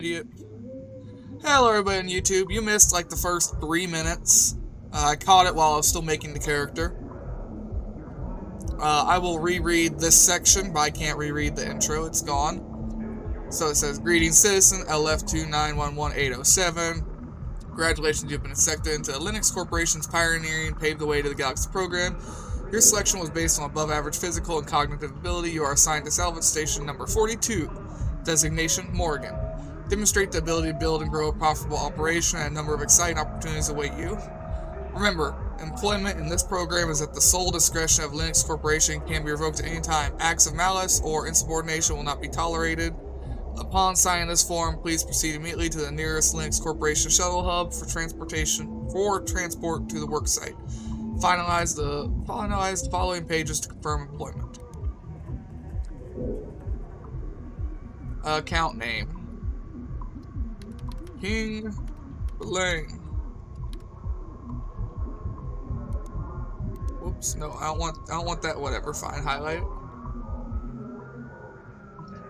Idiot. Hello everybody on YouTube. You missed like the first 3 minutes. I caught it while I was still making the character. I will reread this section, but I can't reread the intro. It's gone. So it says, Greetings citizen, LF2911807. Congratulations, you've been accepted into Linux Corporation's pioneering paved the way to the Galaxy program. Your selection was based on above average physical and cognitive ability. You are assigned to salvage station number 42. Designation, Morgan. Demonstrate the ability to build and grow a profitable operation, and a number of exciting opportunities await you. Remember, employment in this program is at the sole discretion of Linux Corporation, can be revoked at any time. Acts of malice or insubordination will not be tolerated. Upon signing this form, please proceed immediately to the nearest Linux Corporation shuttle hub for transport to the worksite. Finalize the following pages to confirm employment. Account name. King Blaine. Whoops, no, I don't want that, whatever, fine, highlight it.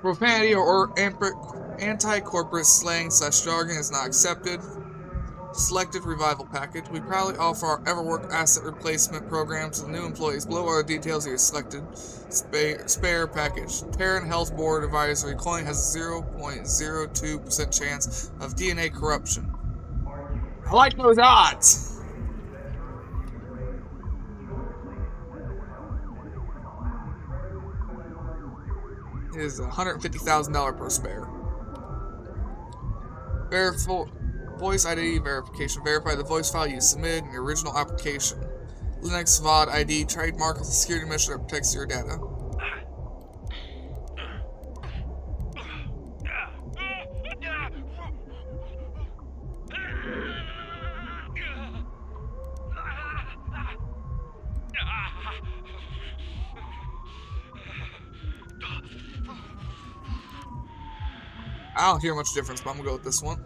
Profanity or anti-corporate slang / jargon is not accepted. Selected revival package. We proudly offer our Everwork asset replacement program to the new employees. Below are the details of your selected spare package. Terran Health Board advisory. Coin has a 0.02% chance of DNA corruption. I like those odds! It is $150,000 per spare. Voice ID verification. Verify the voice file you submitted in your original application. Linux VOD ID trademark is a security measure that protects your data. I don't hear much difference, but I'm gonna go with this one.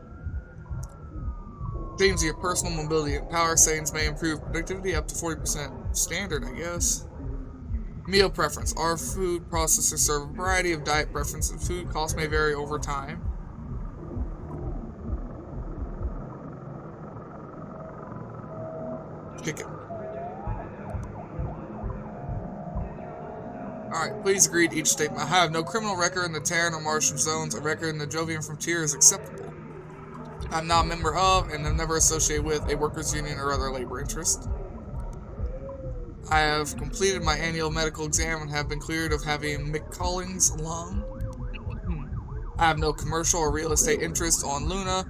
Themes of your personal mobility and power settings may improve productivity up to 40%. Standard, I guess. Meal preference. Our food processors serve a variety of diet preferences. Food costs may vary over time. Chicken. Alright, please agree to each statement. I have no criminal record in the Terran or Martian zones. A record in the Jovian frontier is acceptable. I'm not a member of, and am never associated with, a workers' union or other labor interest. I have completed my annual medical exam and have been cleared of having McColling's lung. I have no commercial or real estate interest on Luna,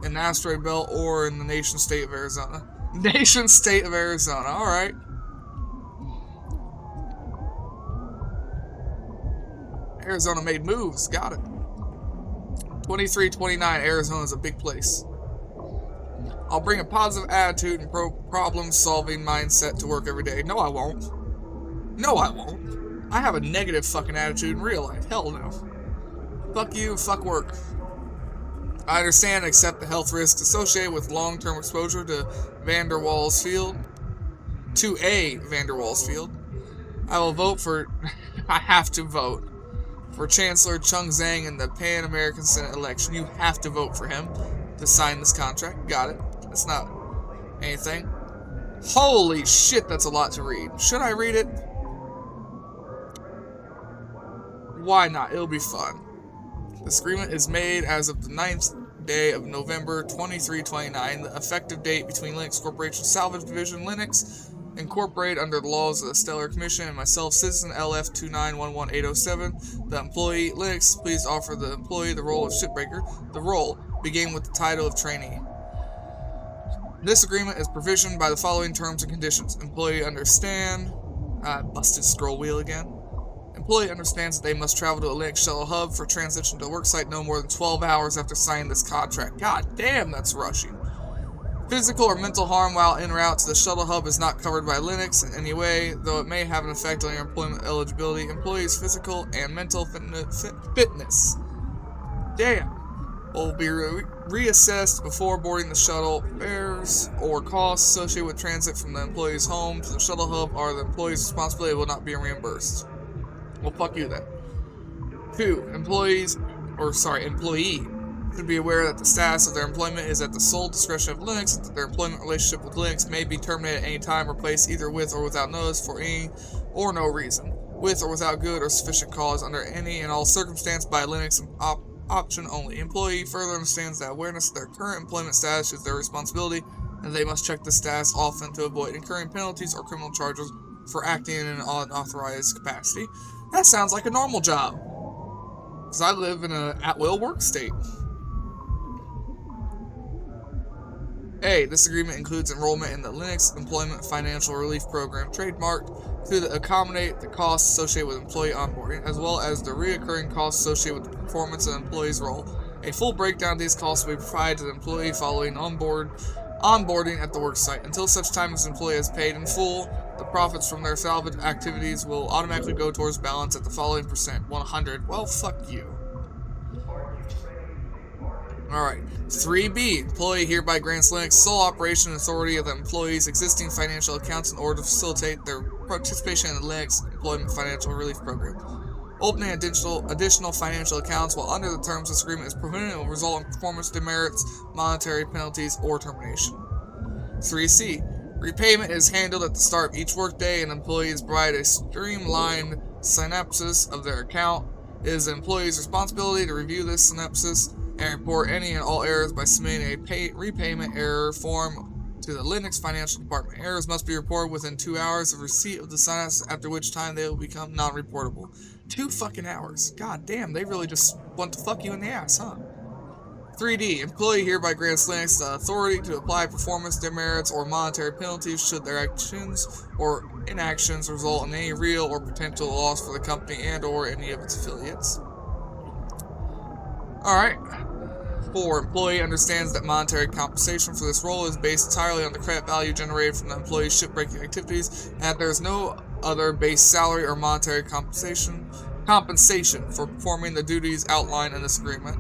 in the asteroid belt, or in the nation state of Arizona. Nation state of Arizona, alright. Arizona made moves, got it. 2329, Arizona is a big place. I'll bring a positive attitude and problem-solving mindset to work every day. No, I won't. No, I won't. I have a negative fucking attitude in real life. Hell no. Fuck you, fuck work. I understand and accept the health risks associated with long-term exposure to Vander Waals Field. To a Vander Waals Field. I will vote for... I have to vote for Chancellor Chung Zhang in the Pan-American Senate election. You have to vote for him to sign this contract. Got it. That's not anything. Holy shit, that's a lot to read. Should I read it? Why not? It'll be fun. This agreement is made as of the 9th day of November 2329, the effective date between Linux Corporation Salvage Division Linux Incorporated under the laws of the Stellar Commission and myself, Citizen LF2911807, the employee. Linux, please offer the employee the role of Shipbreaker. The role, beginning with the title of trainee. This agreement is provisioned by the following terms and conditions. Employee understand... busted scroll wheel again. Employee understands that they must travel to a Linux shuttle hub for transition to the worksite no more than 12 hours after signing this contract. God damn, that's rushing. Physical or mental harm while en route to the shuttle hub is not covered by Linux in any way, though it may have an effect on your employment eligibility. Employees' physical and mental fitness. Damn. Will be reassessed before boarding the shuttle. Fares or costs associated with transit from the employee's home to the shuttle hub are the employee's responsibility, will not be reimbursed. Well, fuck you then. 2. Employee should be aware that the status of their employment is at the sole discretion of Linux, and that their employment relationship with Linux may be terminated at any time, replaced either with or without notice for any or no reason, with or without good or sufficient cause, under any and all circumstance by Linux option only. Employee further understands that awareness of their current employment status is their responsibility, and they must check the status often to avoid incurring penalties or criminal charges for acting in an unauthorized capacity. That sounds like a normal job, because I live in an at-will work state. A. This agreement includes enrollment in the Linux Employment Financial Relief Program, trademarked to accommodate the costs associated with employee onboarding, as well as the recurring costs associated with the performance of the employee's role. A full breakdown of these costs will be provided to the employee following onboarding at the worksite. Until such time as the employee is paid in full, the profits from their salvage activities will automatically go towards balance at the following percent: 100. Well, fuck you. Alright. 3B. Employee hereby grants Linux sole operation authority of the employee's existing financial accounts in order to facilitate their participation in the Linux Employment Financial Relief Program. Opening additional financial accounts while under the terms of this agreement is prohibited and will result in performance demerits, monetary penalties, or termination. 3C. Repayment is handled at the start of each workday, and employees provide a streamlined synopsis of their account. It is the employee's responsibility to review this synopsis and report any and all errors by submitting a repayment error form to the Linux Financial Department. Errors must be reported within 2 hours of receipt of the synopsis, after which time they will become non-reportable. 2 fucking hours. God damn, they really just want to fuck you in the ass, huh? 3D. Employee hereby grants Linux the authority to apply performance demerits or monetary penalties should their actions or inactions result in any real or potential loss for the company and or any of its affiliates. Alright. 4. Employee understands that monetary compensation for this role is based entirely on the credit value generated from the employee's shipbreaking activities, and that there is no other base salary or monetary compensation for performing the duties outlined in this agreement.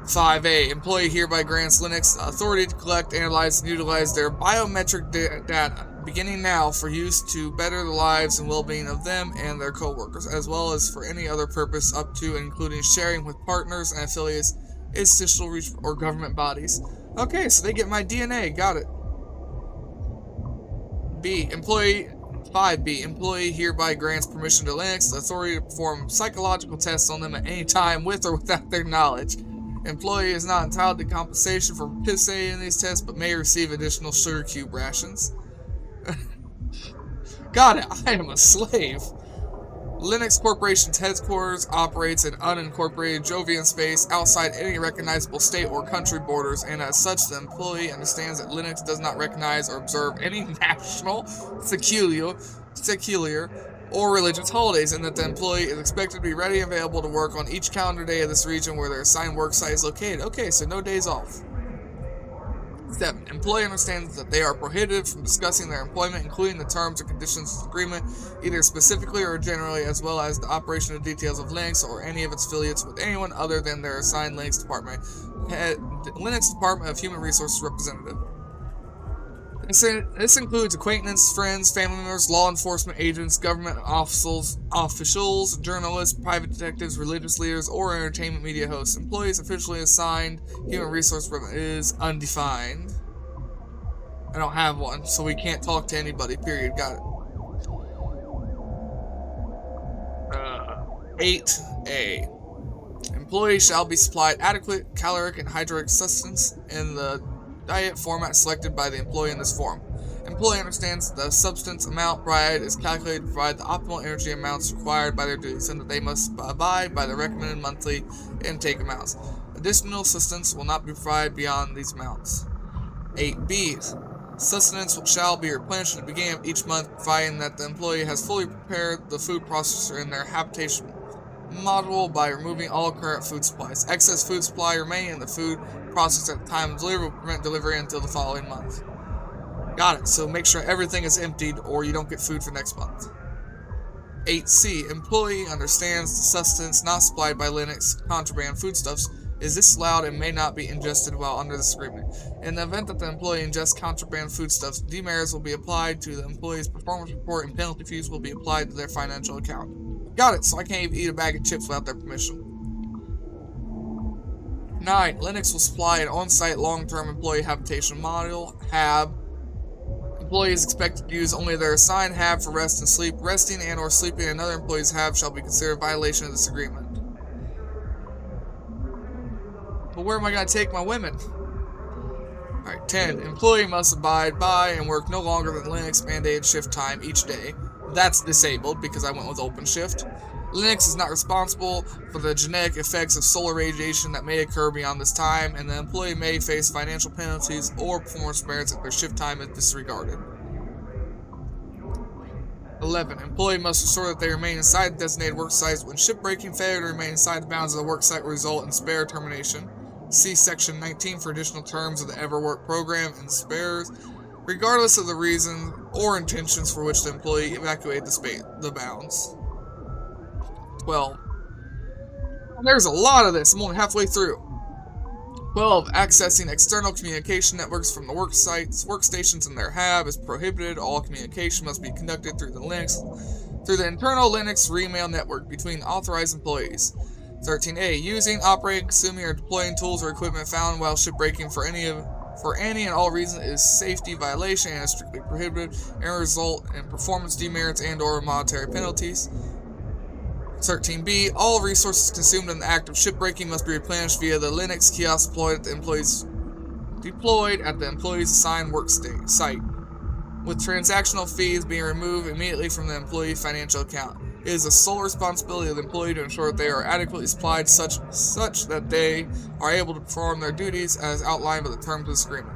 5A. Employee hereby grants Linux the authority to collect, analyze, and utilize their biometric data, beginning now, for use to better the lives and well-being of them and their co-workers, as well as for any other purpose up to and including sharing with partners and affiliates, institutional reach, or government bodies. Okay, so they get my DNA. Got it. 5B. Employee hereby grants permission to Linux the authority to perform psychological tests on them at any time with or without their knowledge. Employee is not entitled to compensation for participating in these tests, but may receive additional sugar cube rations. Got it. I am a slave. Linux Corporation's headquarters operates in unincorporated Jovian space outside any recognizable state or country borders, and as such, the employee understands that Linux does not recognize or observe any national, secular, or religious holidays, and that the employee is expected to be ready and available to work on each calendar day of this region where their assigned work site is located. Okay, so no days off. 7. Employee understands that they are prohibited from discussing their employment, including the terms and conditions of the agreement, either specifically or generally, as well as the operational details of Linux or any of its affiliates with anyone other than their assigned Linux Department of Human Resources representative. This includes acquaintances, friends, family members, law enforcement agents, government officials, journalists, private detectives, religious leaders, or entertainment media hosts. Employees officially assigned human resource is undefined. I don't have one, so we can't talk to anybody, period. Got it. 8A. Employees shall be supplied adequate caloric and hydric sustenance in the diet format selected by the employee in this form. Employee understands the substance amount provided is calculated to provide the optimal energy amounts required by their duties, and that they must abide by the recommended monthly intake amounts. Additional sustenance will not be provided beyond these amounts. 8B. Sustenance shall be replenished at the beginning of each month, providing that the employee has fully prepared the food processor in their habitation module by removing all current food supplies. Excess food supply remaining in the food processor at the time of delivery will prevent delivery until the following month. Got it. So make sure everything is emptied or you don't get food for next month. 8C. Employee understands the sustenance not supplied by Linux contraband foodstuffs is disallowed and may not be ingested while under this agreement. In the event that the employee ingests contraband foodstuffs, demerits will be applied to the employee's performance report and penalty fees will be applied to their financial account. Got it, so I can't even eat a bag of chips without their permission. 9. Linux will supply an on-site long-term employee habitation model, HAB. Employees expected to use only their assigned HAB for rest and sleep. Resting and or sleeping in another employee's HAB shall be considered a violation of this agreement. But where am I going to take my women? Alright, 10. Employee must abide by and work no longer than Linux mandated shift time each day. That's disabled because I went with OpenShift. Linux is not responsible for the genetic effects of solar radiation that may occur beyond this time, and the employee may face financial penalties or performance merits if their shift time is disregarded. 11. Employee must ensure that they remain inside the designated work sites. When shipbreaking, failure to remain inside the bounds of the work site will result in spare termination. See Section 19 for additional terms of the EverWork program and spares, regardless of the reason or intentions for which the employee evacuated the bounds. 12. There's a lot of this. I'm only halfway through. 12. Accessing external communication networks from the work sites, workstations, and their HAB is prohibited. All communication must be conducted through the internal Linux remail network between authorized employees. 13a. Using, operating, consuming, or deploying tools or equipment found while shipbreaking for any and all reasons is safety violation and is strictly prohibited and result in performance demerits and or monetary penalties. 13b. All resources consumed in the act of shipbreaking must be replenished via the Linux kiosk deployed at the employee's assigned work site, with transactional fees being removed immediately from the employee financial account. It is the sole responsibility of the employee to ensure that they are adequately supplied such that they are able to perform their duties as outlined by the terms of this agreement.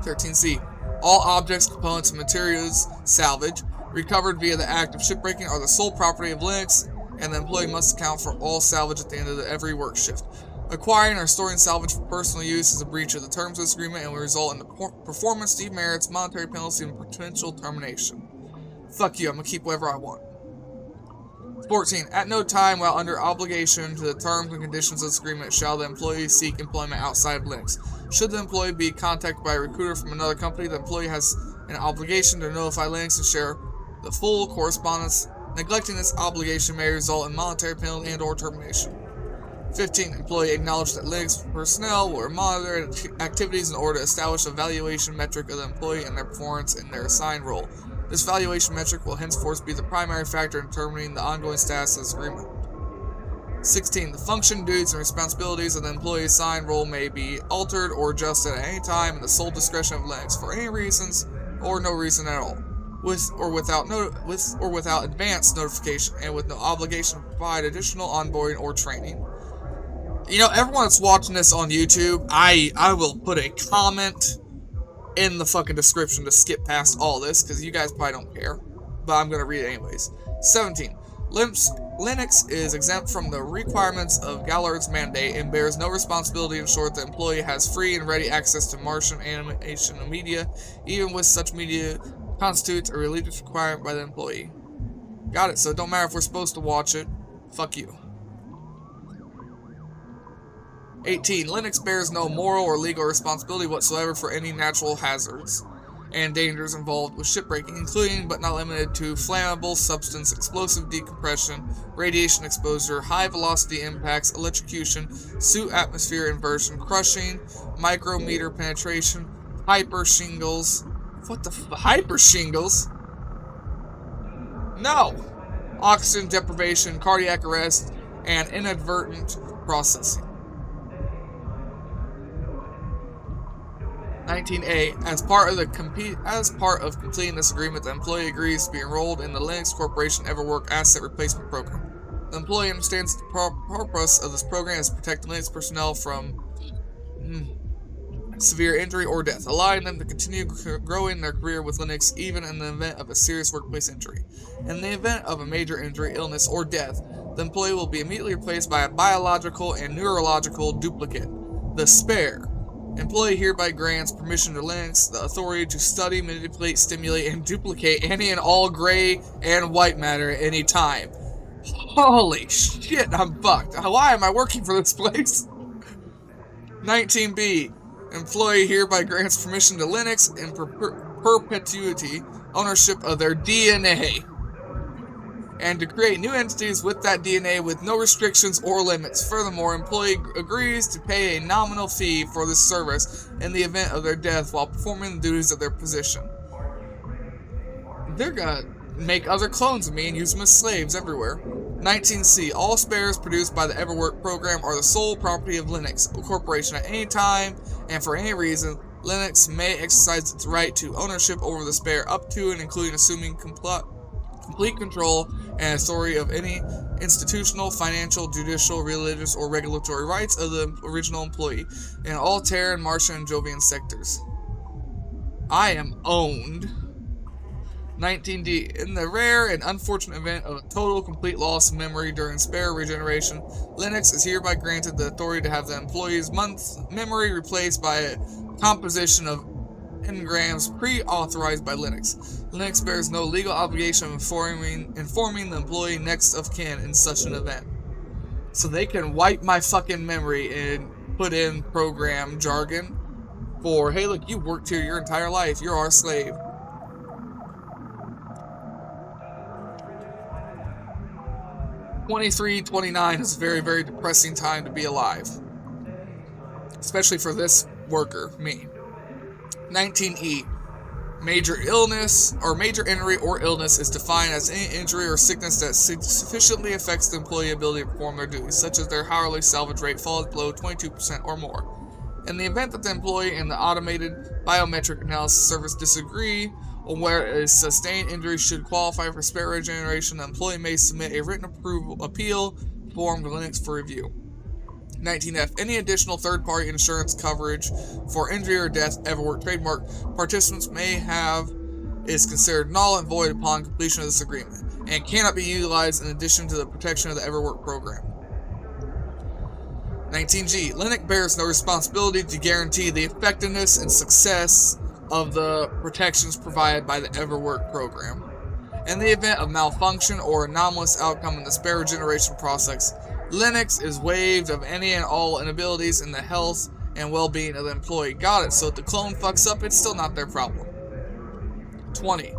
13c. All objects, components, and materials salvaged, recovered via the act of shipbreaking are the sole property of Linux, and the employee must account for all salvage at the end of every work shift. Acquiring or storing salvage for personal use is a breach of the terms of this agreement and will result in performance demerits, monetary penalty, and potential termination. Fuck you, I'm gonna keep whatever I want. 14. At no time while under obligation to the terms and conditions of this agreement shall the employee seek employment outside of Linux. Should the employee be contacted by a recruiter from another company, the employee has an obligation to notify Linux and share the full correspondence. Neglecting this obligation may result in monetary penalty and or termination. 15. Employee acknowledge that Linux personnel will monitor activities in order to establish a valuation metric of the employee and their performance in their assigned role. This valuation metric will henceforth be the primary factor in determining the ongoing status of this agreement. 16. The function, duties, and responsibilities of the employee assigned role may be altered or adjusted at any time in the sole discretion of Linux for any reasons or no reason at all, with or without advance notification, and with no obligation to provide additional onboarding or training. You know, everyone that's watching this on YouTube, I will put a comment in the fucking description to skip past all this, because you guys probably don't care, but I'm going to read it anyways. 17. Linux is exempt from the requirements of Gallard's mandate and bears no responsibility to ensure that the employee has free and ready access to Martian animation and media, even with such media constitutes a religious requirement by the employee. Got it, so it don't matter if we're supposed to watch it. Fuck you. 18. Linux bears no moral or legal responsibility whatsoever for any natural hazards and dangers involved with shipbreaking, including but not limited to flammable substance, explosive decompression, radiation exposure, high velocity impacts, electrocution, suit atmosphere inversion, crushing, micrometer penetration, hyper shingles. What the hyper shingles? No! Oxygen deprivation, cardiac arrest, and inadvertent processing. 19a. As part of completing this agreement, the employee agrees to be enrolled in the Linux Corporation EverWork Asset Replacement Program. The employee understands the purpose of this program is to protect Linux personnel from severe injury or death, allowing them to continue growing their career with Linux even in the event of a serious workplace injury. In the event of a major injury, illness, or death, the employee will be immediately replaced by a biological and neurological duplicate, the spare. Employee hereby grants permission to Linux the authority to study, manipulate, stimulate, and duplicate any and all gray and white matter at any time. Holy shit, I'm fucked. Why am I working for this place? 19b. Employee hereby grants permission to Linux in perpetuity ownership of their DNA and to create new entities with that DNA with no restrictions or limits. Furthermore, employee agrees to pay a nominal fee for this service in the event of their death while performing the duties of their position. They're gonna make other clones of me and use them as slaves everywhere. 19C. All spares produced by the EverWork program are the sole property of Linux Corporation at any time and for any reason. Linux may exercise its right to ownership over the spare up to and including assuming complete control and authority of any institutional, financial, judicial, religious, or regulatory rights of the original employee in all Terran, Martian, and Jovian sectors. I am owned. 19D. In the rare and unfortunate event of a total, complete loss of memory during spare regeneration, Linux is hereby granted the authority to have the employee's memory replaced by a composition of engrams pre-authorized by Linux. Linux bears no legal obligation of informing the employee next of kin in such an event. So they can wipe my fucking memory and put in program jargon for, hey look, you worked here your entire life, you're our slave. 23-29 is a very, very depressing time to be alive. Especially for this worker, me. 19E. Major illness or major injury or illness is defined as any injury or sickness that sufficiently affects the employee's ability to perform their duties, such as their hourly salvage rate falls below 22% or more. In the event that the employee and the automated biometric analysis service disagree on where a sustained injury should qualify for spare regeneration, the employee may submit a written appeal form to Linux for review. 19F. Any additional third-party insurance coverage for injury or death EverWork trademark participants may have is considered null and void upon completion of this agreement, and cannot be utilized in addition to the protection of the EverWork program. 19G. Linux bears no responsibility to guarantee the effectiveness and success of the protections provided by the EverWork program. In the event of malfunction or anomalous outcome in the spare regeneration process, Linux is waived of any and all inabilities in the health and well-being of the employee. Got it, so if the clone fucks up, it's still not their problem. 20.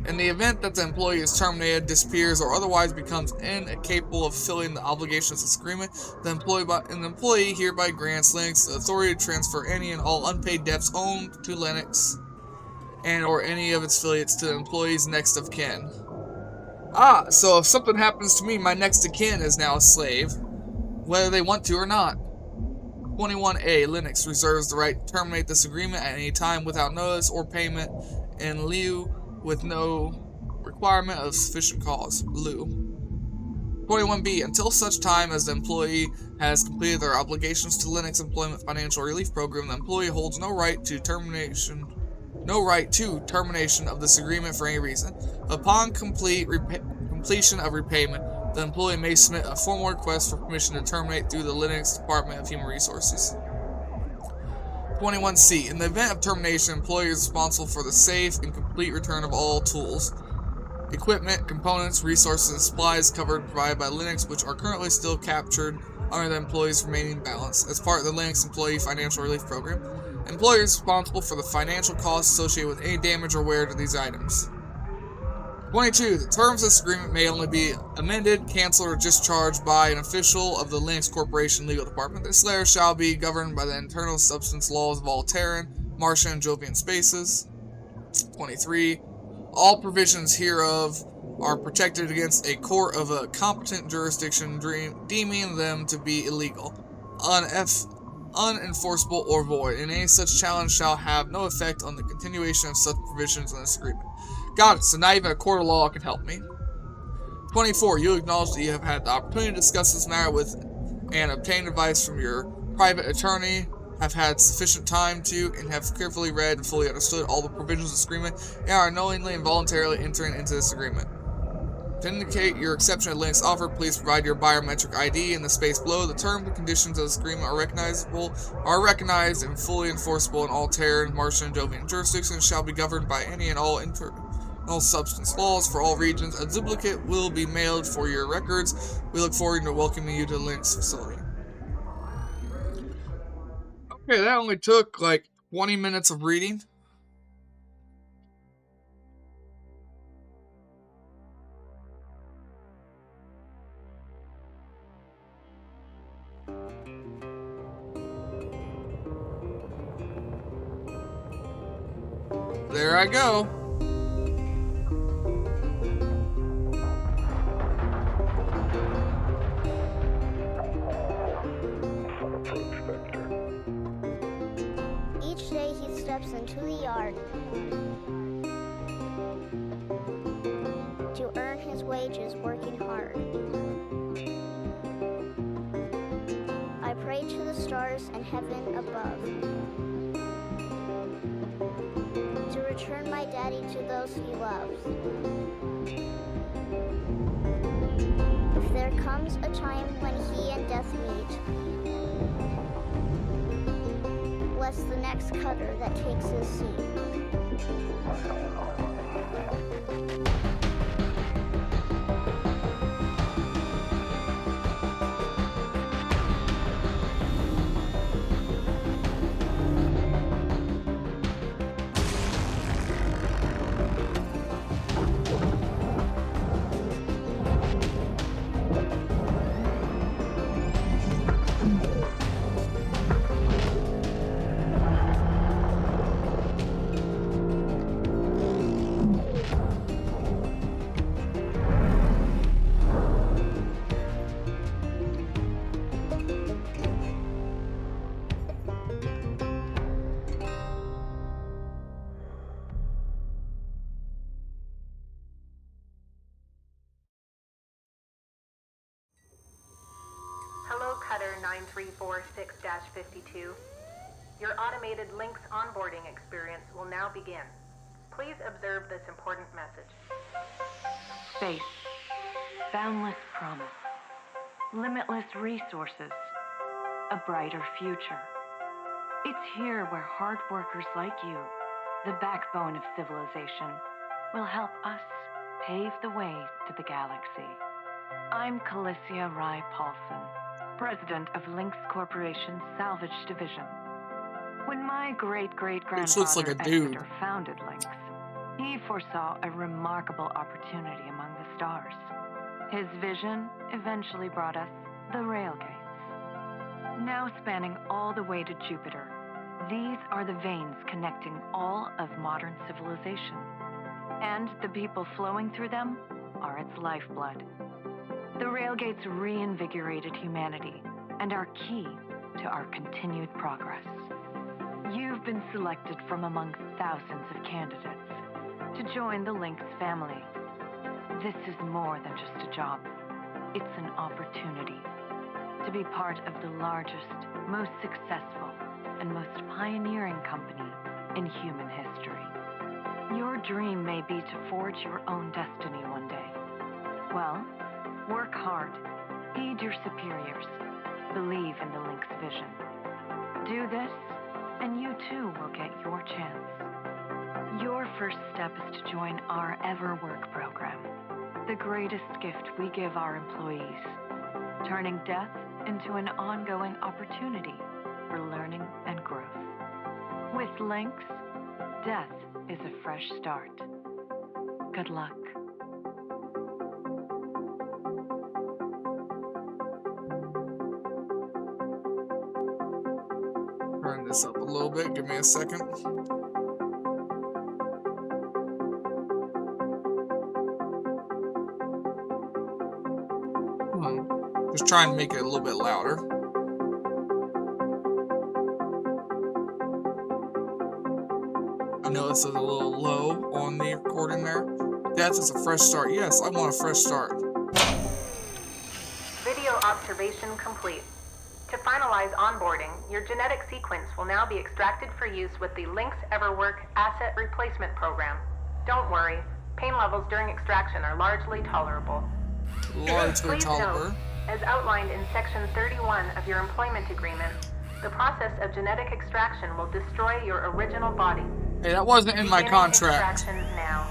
In the event that the employee is terminated, disappears, or otherwise becomes incapable of fulfilling the obligations of this agreement, the employee hereby grants Linux the authority to transfer any and all unpaid debts owed to Linux and or any of its affiliates to the employee's next of kin. So if something happens to me, my next of kin is now a slave, whether they want to or not. 21A. Linux reserves the right to terminate this agreement at any time without notice or payment in lieu with no requirement of sufficient cause. Lieu. 21B. Until such time as the employee has completed their obligations to Linux Employment Financial Relief Program, the employee holds no right to termination of this agreement for any reason. Upon completion of repayment, the employee may submit a formal request for permission to terminate through the Linux Department of Human Resources. 21C. In the event of termination, the employee is responsible for the safe and complete return of all tools, equipment, components, resources, and supplies covered provided by Linux which are currently still captured under the employee's remaining balance. As part of the Linux Employee Financial Relief Program, the employer is responsible for the financial costs associated with any damage or wear to these items. 22. The terms of this agreement may only be amended, canceled, or discharged by an official of the Linux Corporation Legal Department. This layer shall be governed by the internal substance laws of all Terran, Martian, and Jovian spaces. 23. All provisions hereof are protected against a court of a competent jurisdiction deeming them to be illegal, unenforceable, or void, and any such challenge shall have no effect on the continuation of such provisions in this agreement. Got it, so now even a court of law can help me. 24. You acknowledge that you have had the opportunity to discuss this matter with and obtain advice from your private attorney, have had sufficient time to, and have carefully read and fully understood all the provisions of this agreement, and are knowingly and voluntarily entering into this agreement. To indicate your acceptance of Linux offer, please provide your biometric ID in the space below. The terms and conditions of this agreement are recognized and fully enforceable in all Terran, Martian, and Jovian jurisdictions, and shall be governed by any and all internal substance laws for all regions. A duplicate will be mailed for your records. We look forward to welcoming you to the Linux facility. Okay, that only took like 20 minutes of reading. there I go. Each day he steps into the yard to earn his wages working hard. I pray to the stars and heaven above to return my daddy to those he loves. If there comes a time when he and death meet, bless the next cutter that takes his seat. Hello, Cutter 9346-52. Your automated Lynx onboarding experience will now begin. Please observe this important message. Space, boundless promise, limitless resources, a brighter future. It's here where hard workers like you, the backbone of civilization, will help us pave the way to the galaxy. I'm Calicia Rai Paulson, president of Lynx Corporation's Salvage Division. When my great-great-grandfather Exeter founded Lynx, he foresaw a remarkable opportunity among the stars. His vision eventually brought us the railgates. Now spanning all the way to Jupiter, these are the veins connecting all of modern civilization. And the people flowing through them are its lifeblood. The railgates reinvigorated humanity and are key to our continued progress. You've been selected from among thousands of candidates to join the Lynx family. This is more than just a job. It's an opportunity to be part of the largest, most successful, and most pioneering company in human history. Your dream may be to forge your own destiny one day. Well, work hard, heed your superiors, believe in the Lynx vision. Do this, and you too will get your chance. Your first step is to join our EverWork program, the greatest gift we give our employees, turning death into an ongoing opportunity for learning and growth. With Lynx, death is a fresh start. Good luck. Turn this up a little bit. Give me a second. Just trying to make it a little bit louder. I know this is a little low on the recording there. Death is a fresh start. Yes, I want a fresh start. Video observation complete. To finalize onboarding, your genetic sequence will now be extracted for use with the Lynx EverWork Asset Replacement Program. Don't worry, pain levels during extraction are largely tolerable. Largely tolerable. Note, as outlined in Section 31 of your employment agreement, the process of genetic extraction will destroy your original body. Hey, that wasn't in my contract. Extraction now.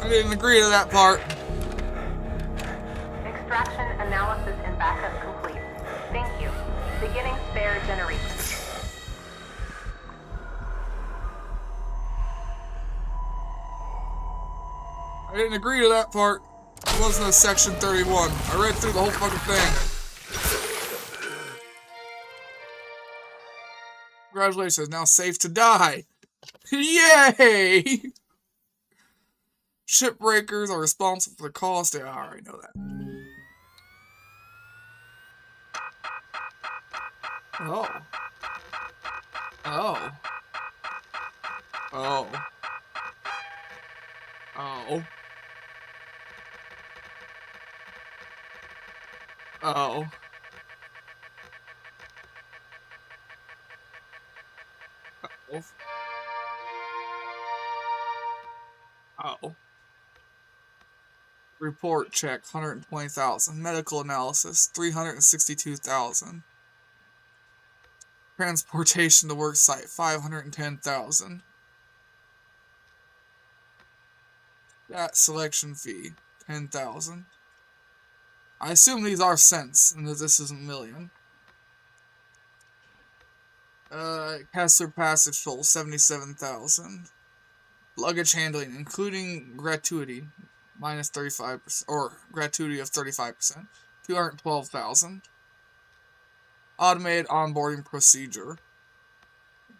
I didn't agree to that part. Extraction analysis and backup complete. Thank you. Beginning spare generation. I didn't agree to that part. There was no Section 31. I read through the whole fucking thing. Congratulations, now safe to die. Yay! Shipbreakers are responsible for the cost. Yeah, I already know that. Oh. Oh. Oh. Oh. Oh. Oh. Oh. Report check, 120,000. Medical analysis, 362,000. Transportation to work site, 510,000. That selection fee, 10,000. I assume these are cents, and that this isn't million. Kessler passage toll, 77,000. Luggage handling, including gratuity, minus 35%, or gratuity of 35%, 212,000. Automated onboarding procedure,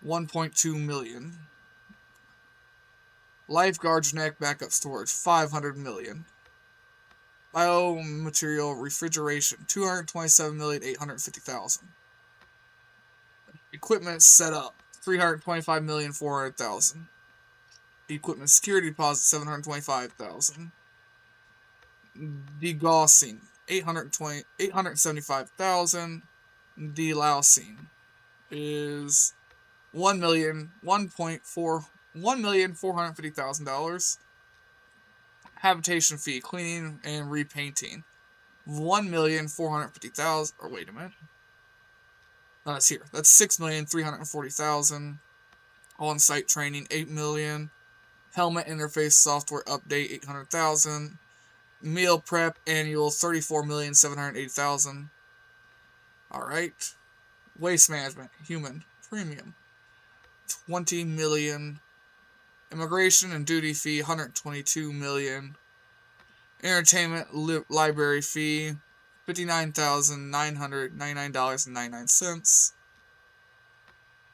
1.2 million. Lifeguard genetic backup storage, 500 million. Biomaterial refrigeration, 227,850,000. Equipment setup, 325,400,000. Equipment security deposit, 725,000. Degaussing, 875,000. Delousing is $1,450,000. Habitation fee, cleaning and repainting, 1,450,000. Or wait a minute. No, that's here. That's 6,340,000. On-site training, 8 million. Helmet interface software update, 800,000. Meal prep annual, 34,780,000. All right. Waste management, human premium, 20 million. Immigration and duty fee, 122 million. Entertainment library fee, $59,999.99.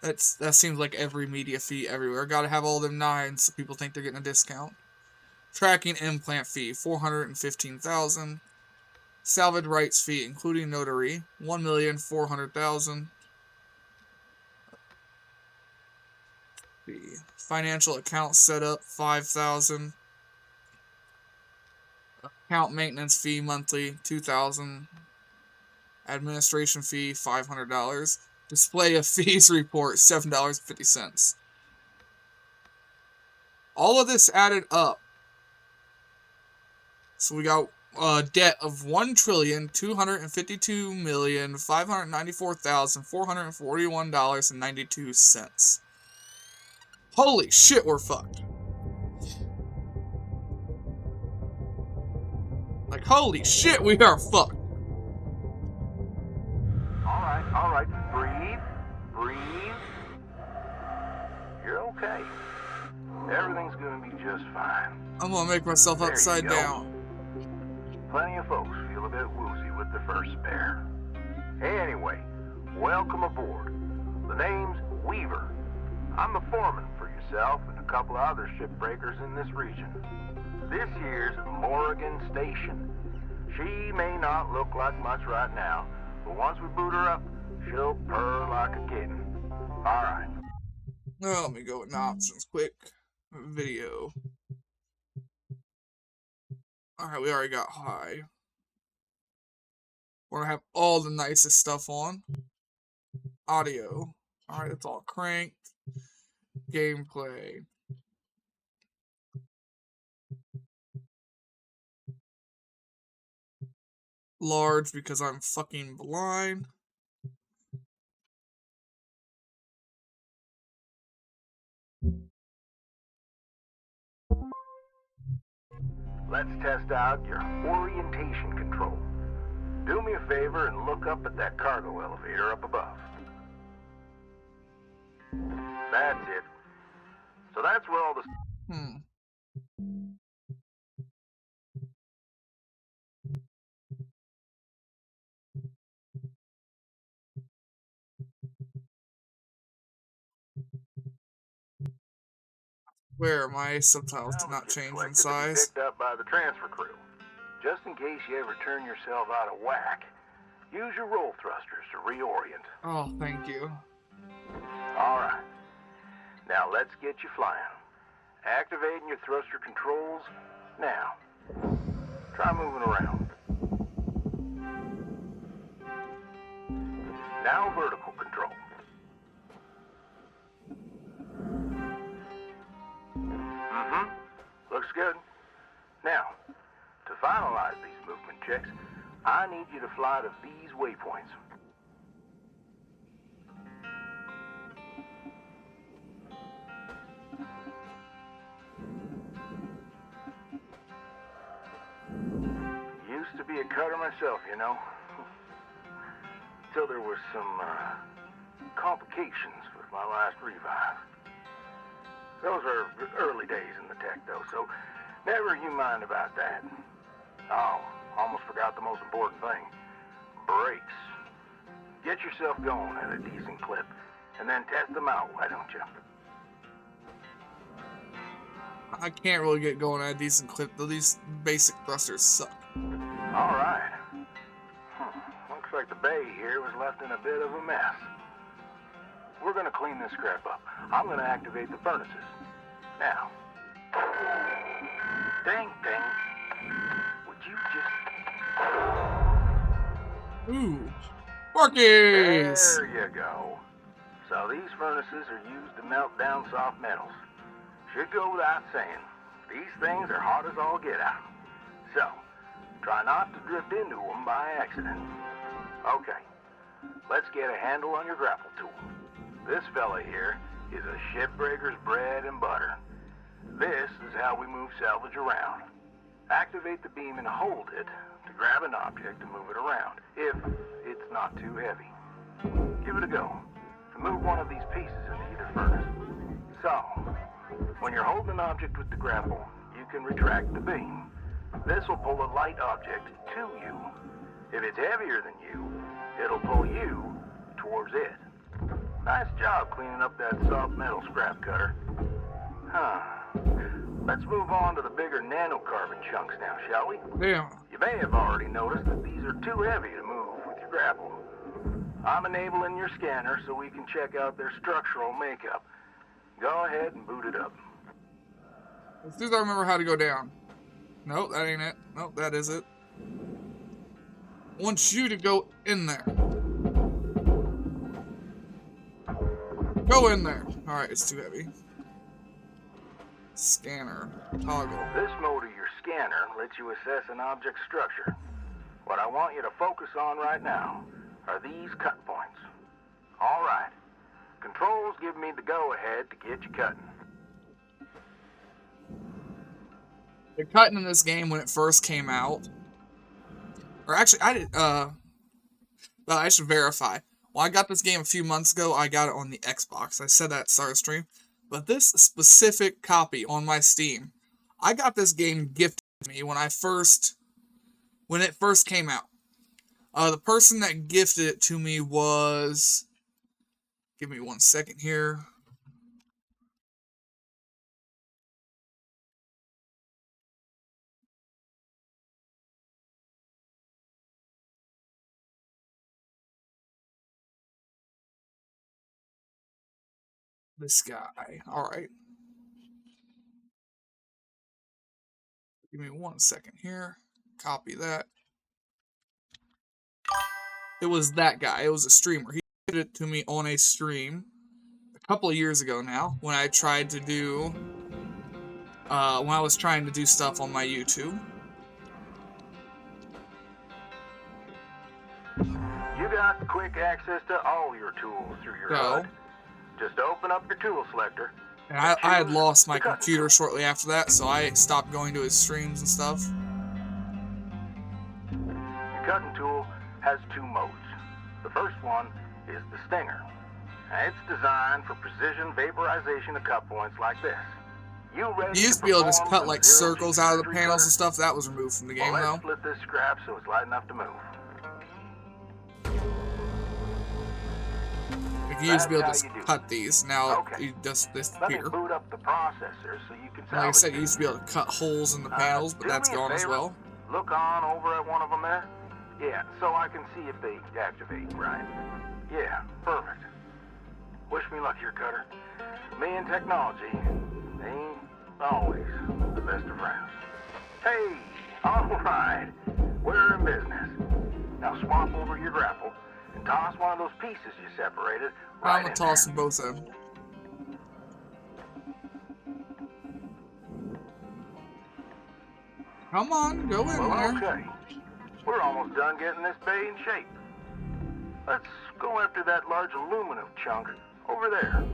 That seems like every media fee everywhere. Gotta have all them nines so people think they're getting a discount. Tracking implant fee, 415,000. Salvage rights fee, including notary, 1,400,000. The financial account setup, 5,000. Account maintenance fee monthly, 2,000. Administration fee, $500. Display of fees report, $7.50. All of this added up. So we got a debt of $1,252,594,441.92. Holy shit, we're fucked. Like, holy shit, we are fucked. All right, breathe. You're okay. Everything's gonna be just fine. I'm gonna make myself upside down. Plenty of folks feel a bit woozy with their first spare. Anyway, welcome aboard. The name's Weaver. I'm the foreman for yourself and a couple of other shipbreakers in this region. This here's Morrigan Station. She may not look like much right now, but once we boot her up, she'll purr like a kitten. Alright. Oh, let me go in options quick. Video. Alright, we already got high. We're gonna have all the nicest stuff on. Audio. Alright, it's all cranked. Gameplay. Large because I'm fucking blind. Let's test out your orientation control. Do me a favor and look up at that cargo elevator up above. That's it. So that's where all the... Where my subtitles did Now not let's get change in selected to be size. picked up by the transfer crew. Just in case you ever turn yourself out of whack, use your roll thrusters to reorient. Oh, thank you. All right. Now let's get you flying. Activating your thruster controls now. Try moving around. Now vertical control. Looks good. Now, to finalize these movement checks, I need you to fly to these waypoints. Used to be a cutter myself, you know. Till there was some complications with my last revive. Those are early days in the tech, though, so never you mind about that. Oh, almost forgot the most important thing. Brakes. Get yourself going at a decent clip, and then test them out, why don't you? I can't really get going at a decent clip, though these basic thrusters suck. All right. Looks like the bay here was left in a bit of a mess. We're gonna clean this crap up. I'm gonna activate the furnaces. Now. Ding, ding. Would you just... Ooh. Marcus! There you go. So these furnaces are used to melt down soft metals. Should go without saying, these things are hot as all get out. So, try not to drift into them by accident. Okay, let's get a handle on your grapple tool. This fella here is a Shipbreaker's bread and butter. This is how we move salvage around. Activate the beam and hold it to grab an object and move it around, if it's not too heavy. Give it a go, and move one of these pieces into either furnace. So, when you're holding an object with the grapple, you can retract the beam. This will pull a light object to you. If it's heavier than you, it'll pull you towards it. Nice job cleaning up that soft metal scrap cutter. Let's move on to the bigger nanocarbon chunks now, shall we? Damn. You may have already noticed that these are too heavy to move with your grapple. I'm enabling your scanner so we can check out their structural makeup. Go ahead and boot it up. As soon as I remember how to go down. Nope, that ain't it. Nope, that is it. I want you to go in there. Go in there. Alright, it's too heavy. Scanner. Toggle. This mode of your scanner lets you assess an object's structure. What I want you to focus on right now are these cut points. All right. Controls give me the go-ahead to get you cutting. The cutting in this game when it first came out, or actually, I should verify. Well, I got this game a few months ago. I got it on the Xbox. I said that at start of stream. But this specific copy on my Steam, I got this game gifted to me when it first came out. The person that gifted it to me was, give me 1 second here. This guy. Alright. Give me 1 second here. Copy that. It was that guy. It was a streamer. He did it to me on a stream a couple of years ago now when I tried to do when I was trying to do stuff on my YouTube. You got quick access to all your tools through your HUD. Just open up your tool selector. And I had lost my computer shortly after that, so I stopped going to his streams and stuff. Your cutting tool has two modes. The first one is the Stinger. And it's designed for precision vaporization of cut points like this. You used to be able to just cut like circles out of the panels and stuff. That was removed from the game Let's though. split this scrap so it's light enough to move. Like, you used to be able That's to how you do cut it. these, now Okay. you just Let me disappear. boot up the processor so you can Like I said, salvage you used to be able to cut holes in the it. panels, but Do that's me a gone as favor. well. Look on over at one of them there. Yeah, so I can see if they activate right. Yeah, perfect. Wish me luck here, Cutter. Me and technology ain't always the best of friends. Hey, all right. We're in business. Now swap over your grapple and toss one of those pieces you separated right I'm gonna in toss there. them both in. Come on, go in Well, there. okay. We're almost done getting this bay in shape. Let's go after that large aluminum chunk over there.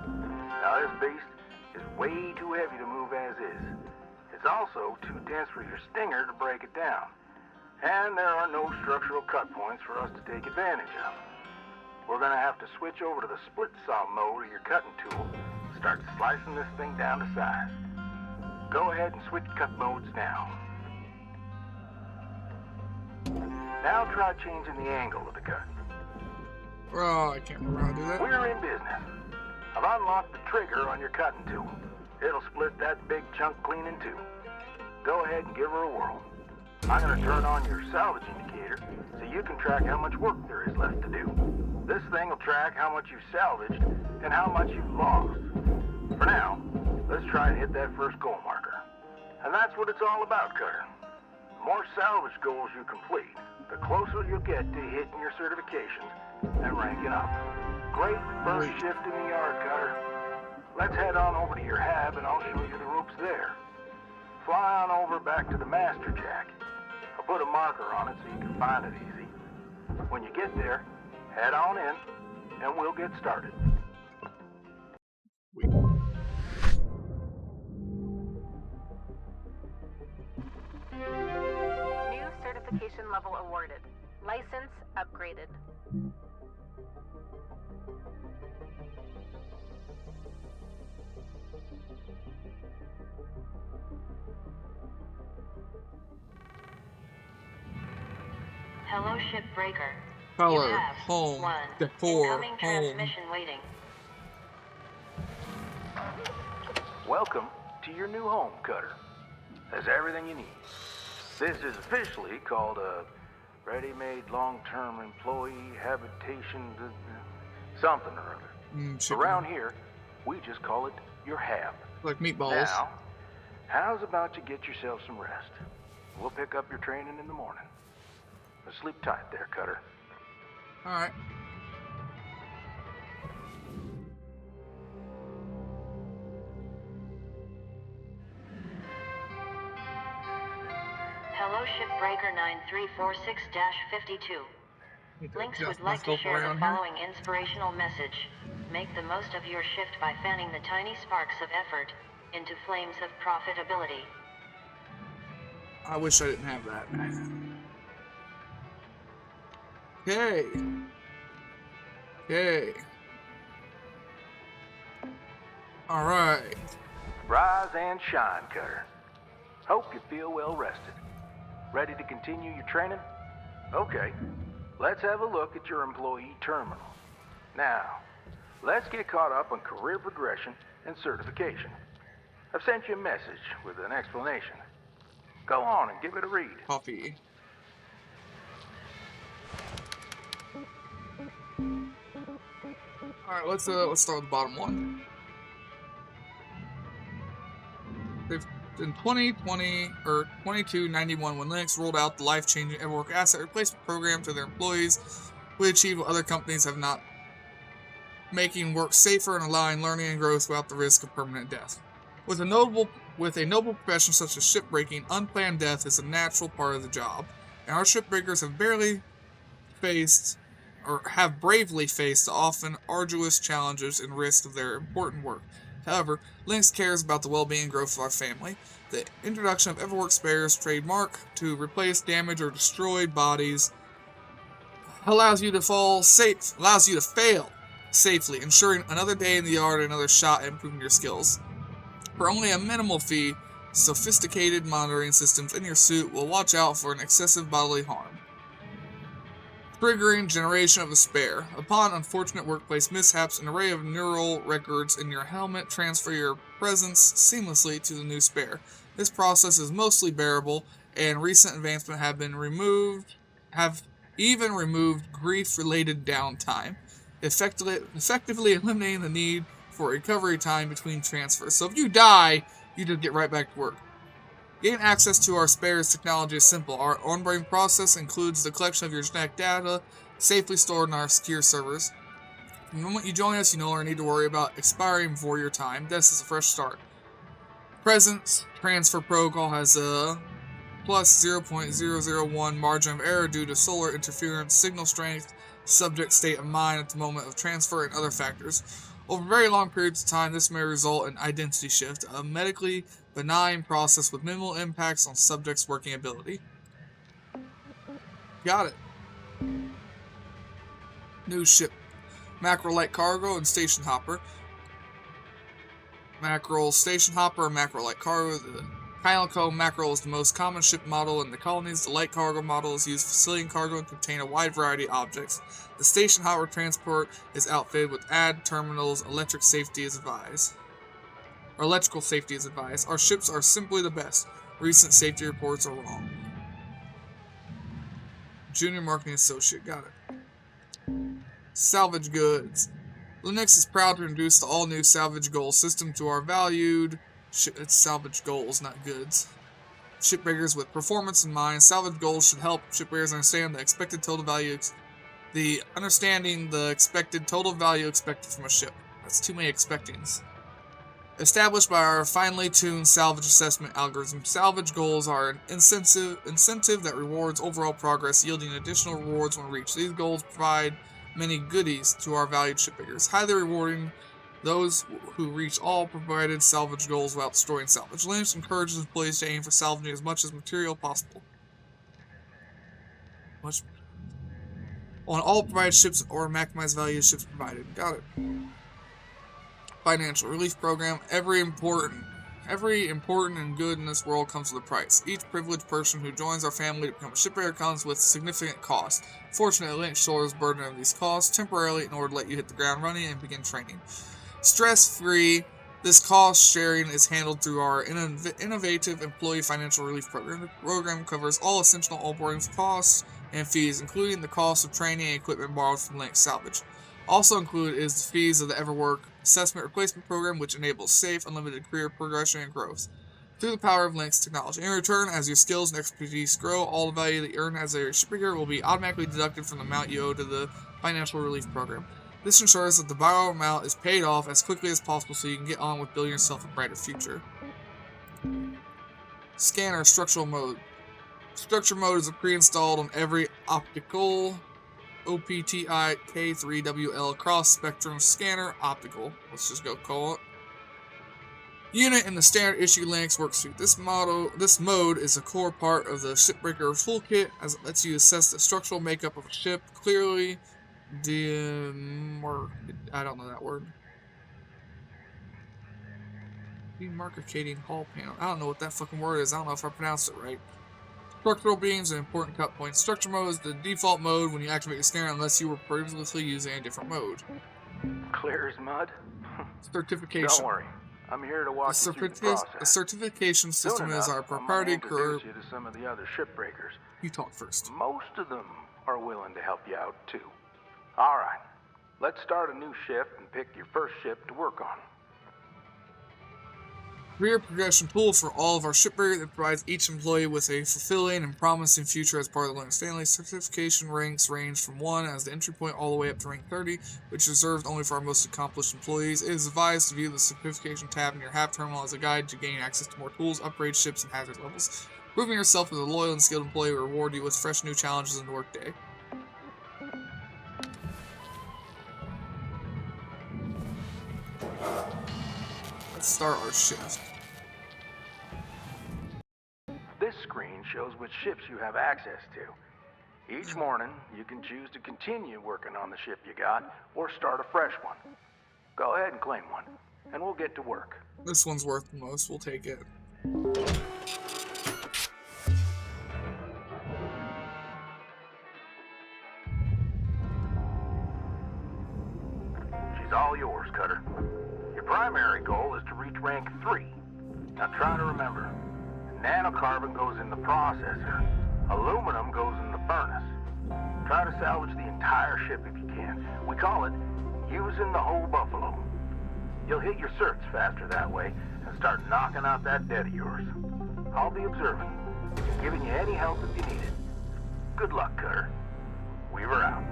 Now, this beast is way too heavy to move as is. It's also too dense for your stinger to break it down. And there are no structural cut points for us to take advantage of. We're gonna have to switch over to the split saw mode of your cutting tool and start slicing this thing down to size. Go ahead and switch cut modes now. Now try changing the angle of the cut. Oh, I can't remember how to do that. We're in business. I've unlocked the trigger on your cutting tool. It'll split that big chunk clean in two. Go ahead and give her a whirl. I'm gonna turn on your salvage indicator so you can track how much work there is left to do. This thing will track how much you've salvaged and how much you've lost. For now, let's try and hit that first goal marker. And that's what it's all about, Cutter. The more salvage goals you complete, the closer you'll get to hitting your certifications and ranking up. Great first shift in the yard, Cutter. Let's head on over to your hab and I'll show you the ropes there. Fly on over back to the master jack. I'll put a marker on it so you can find it easy. When you get there, head on in and we'll get started. New certification level awarded. License upgraded. Hello, Shipbreaker. Color, You have home, one decor, incoming home. transmission waiting. Welcome to your new home, Cutter. There's everything you need. This is officially called a ready-made long-term employee habitation something or other. Chicken. Around here, we just call it your hab. Like meatballs. Now, how's about you get yourself some rest? We'll pick up your training in the morning. Now sleep tight there, Cutter. Alright. Hello, Shipbreaker 9346-52. Lynx would like to share the following inspirational message. Make the most of your shift by fanning the tiny sparks of effort into flames of profitability. I wish I didn't have that. Okay. Okay. Alright. Rise and shine, Cutter. Hope you feel well rested. Ready to continue your training? Okay. Let's have a look at your employee terminal. Now, let's get caught up on career progression and certification. I've sent you a message with an explanation. Go on and give it a read. Coffee. Alright, let's start with the bottom one. They've in 2020 or 2291, when Linux rolled out the life-changing EverWork asset replacement program to their employees, we achieved what other companies have not, making work safer and allowing learning and growth without the risk of permanent death. With a noble profession such as shipbreaking, unplanned death is a natural part of the job, and our shipbreakers have bravely faced the often arduous challenges and risks of their important work. However, Linux cares about the well-being and growth of our family. The introduction of EverWork Spares trademark to replace damaged or destroyed bodies allows you to fail safely, ensuring another day in the yard, another shot at improving your skills. For only a minimal fee, sophisticated monitoring systems in your suit will watch out for an excessive bodily harm. triggering generation of a spare. Upon unfortunate workplace mishaps, an array of neural records in your helmet transfer your presence seamlessly to the new spare. This process is mostly bearable, and recent advancements have even removed grief-related downtime, effectively eliminating the need for recovery time between transfers. So if you die, you just get right back to work. Getting access to our spares technology is simple. Our onboarding process includes the collection of your genetic data, safely stored in our secure servers. The moment you join us, you no longer need to worry about expiring before your time. This is a fresh start. Present transfer protocol has a plus 0.001 margin of error due to solar interference, signal strength, subject state of mind at the moment of transfer, and other factors. Over very long periods of time, this may result in identity shift, a medically benign process with minimal impacts on subject's working ability. Got it. New ship. Mackerel light cargo and station hopper. Mackerel station hopper and mackerel light cargo. The Calico mackerel is the most common ship model in the colonies. The light cargo model is used for facilitating cargo and contain a wide variety of objects. The station hopper transport is outfitted with terminals. Electrical safety is advised. Our ships are simply the best. Recent safety reports are wrong. Junior marketing associate, got it. Salvage goods. Linux is proud to introduce the all-new salvage goal system to our valued it's salvage goals, not goods. Shipbreakers with performance in mind. Salvage goals should help shipbreakers understand the expected total value expected from a ship. That's too many expectings. Established by our finely tuned salvage assessment algorithm, salvage goals are an incentive that rewards overall progress, yielding additional rewards when reached. These goals provide many goodies to our valued shipbreakers, highly rewarding those who reach all provided salvage goals without destroying salvage. Linux encourages employees to aim for salvaging as much as material possible. On all provided ships or maximize value of ships provided. Got it. Financial relief program. Every important and good in this world comes with a price. Each privileged person who joins our family to become a shipbreaker comes with significant costs. Fortunately, Linux shoulders the burden of these costs temporarily in order to let you hit the ground running and begin training. Stress-free, this cost sharing is handled through our innovative employee financial relief program. The program covers all essential onboarding costs and fees, including the cost of training and equipment borrowed from Linux Salvage. Also included is the fees of the EverWork assessment replacement program, which enables safe, unlimited career progression and growth through the power of Linux technology. In return, as your skills and expertise grow, all the value that you earn as a shipbreaker will be automatically deducted from the amount you owe to the financial relief program. This ensures that the borrowed amount is paid off as quickly as possible so you can get on with building yourself a brighter future. Scanner structural mode. Structure mode is pre-installed on every optical OPTI K3WL cross-spectrum scanner optical. Let's just go call it. Unit in the standard issue Linux worksheet. This mode is a core part of the Shipbreaker toolkit as it lets you assess the structural makeup of a ship clearly. I don't know that word. Demarcating hull panel. I don't know what that fucking word is. I don't know if I pronounced it right. Structural beams and important cut points. Structure mode is the default mode when you activate the scanner unless you were previously using a different mode. Clear as mud? Certification. Don't worry. I'm here to walk you through the process. The certification system is our proprietary curve. You to some of the other shipbreakers. You talk first. Most of them are willing to help you out, too. All right. Let's start a new shift and pick your first ship to work on. Career progression tool for all of our shipbreakers that provides each employee with a fulfilling and promising future as part of the Linux family. Certification ranks range from 1 as the entry point all the way up to rank 30, which is reserved only for our most accomplished employees. It is advised to view the certification tab in your HAV terminal as a guide to gain access to more tools, upgrade ships, and hazard levels. Proving yourself as a loyal and skilled employee will reward you with fresh new challenges in the workday. Let's start our shift. This screen shows which ships you have access to. Each morning, you can choose to continue working on the ship you got, or start a fresh one. Go ahead and claim one, and we'll get to work. This one's worth the most. We'll take it. primary goal is to reach rank 3. Now try to remember, nanocarbon goes in the processor, aluminum goes in the furnace. Try to salvage the entire ship if you can. We call it using the whole buffalo. You'll hit your certs faster that way and start knocking out that debt of yours. I'll be observing, giving you any help if you need it. Good luck, Cutter. Weaver out.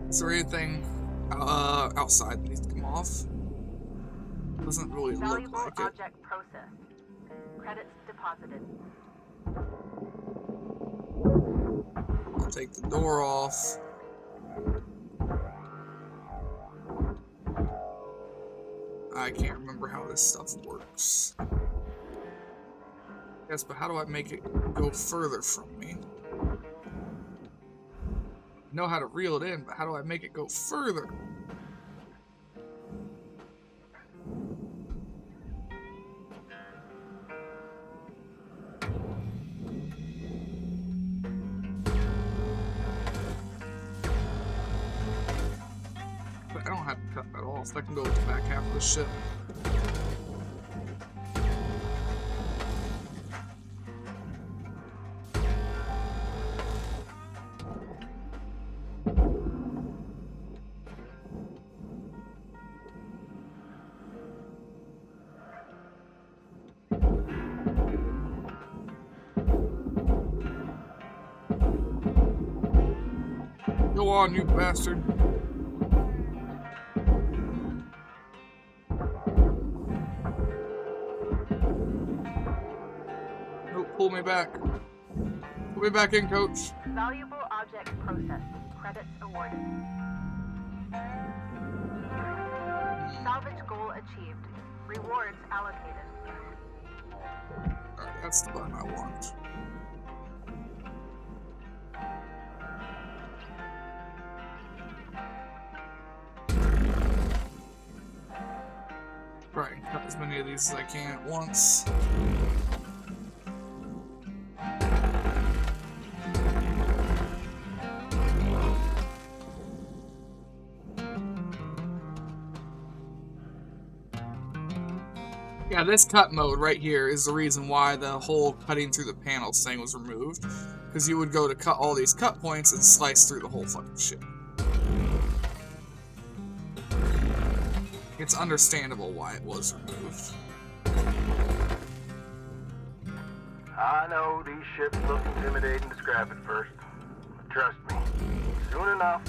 Is there anything outside that needs to come off? Doesn't really look Valuable like it. object processed. Credits deposited. I'll take the door off. I can't remember how this stuff works. Yes, but how do I make it go further from me? I know how to reel it in, but how do I make it go further? But I don't have to cut that off. I can go with the back half of the ship. Go on, you bastard. Nope, pull me back. Pull me back in, coach. Valuable object processed. Credits awarded. Salvage goal achieved. Rewards allocated. Alright, that's the button I want. Right, cut as many of these as I can at once. Yeah, this cut mode right here is the reason why the whole cutting through the panels thing was removed. Because you would go to cut all these cut points and slice through the whole fucking shit. It's understandable why it was removed. I know these ships look intimidating to scrap at first. But trust me, soon enough,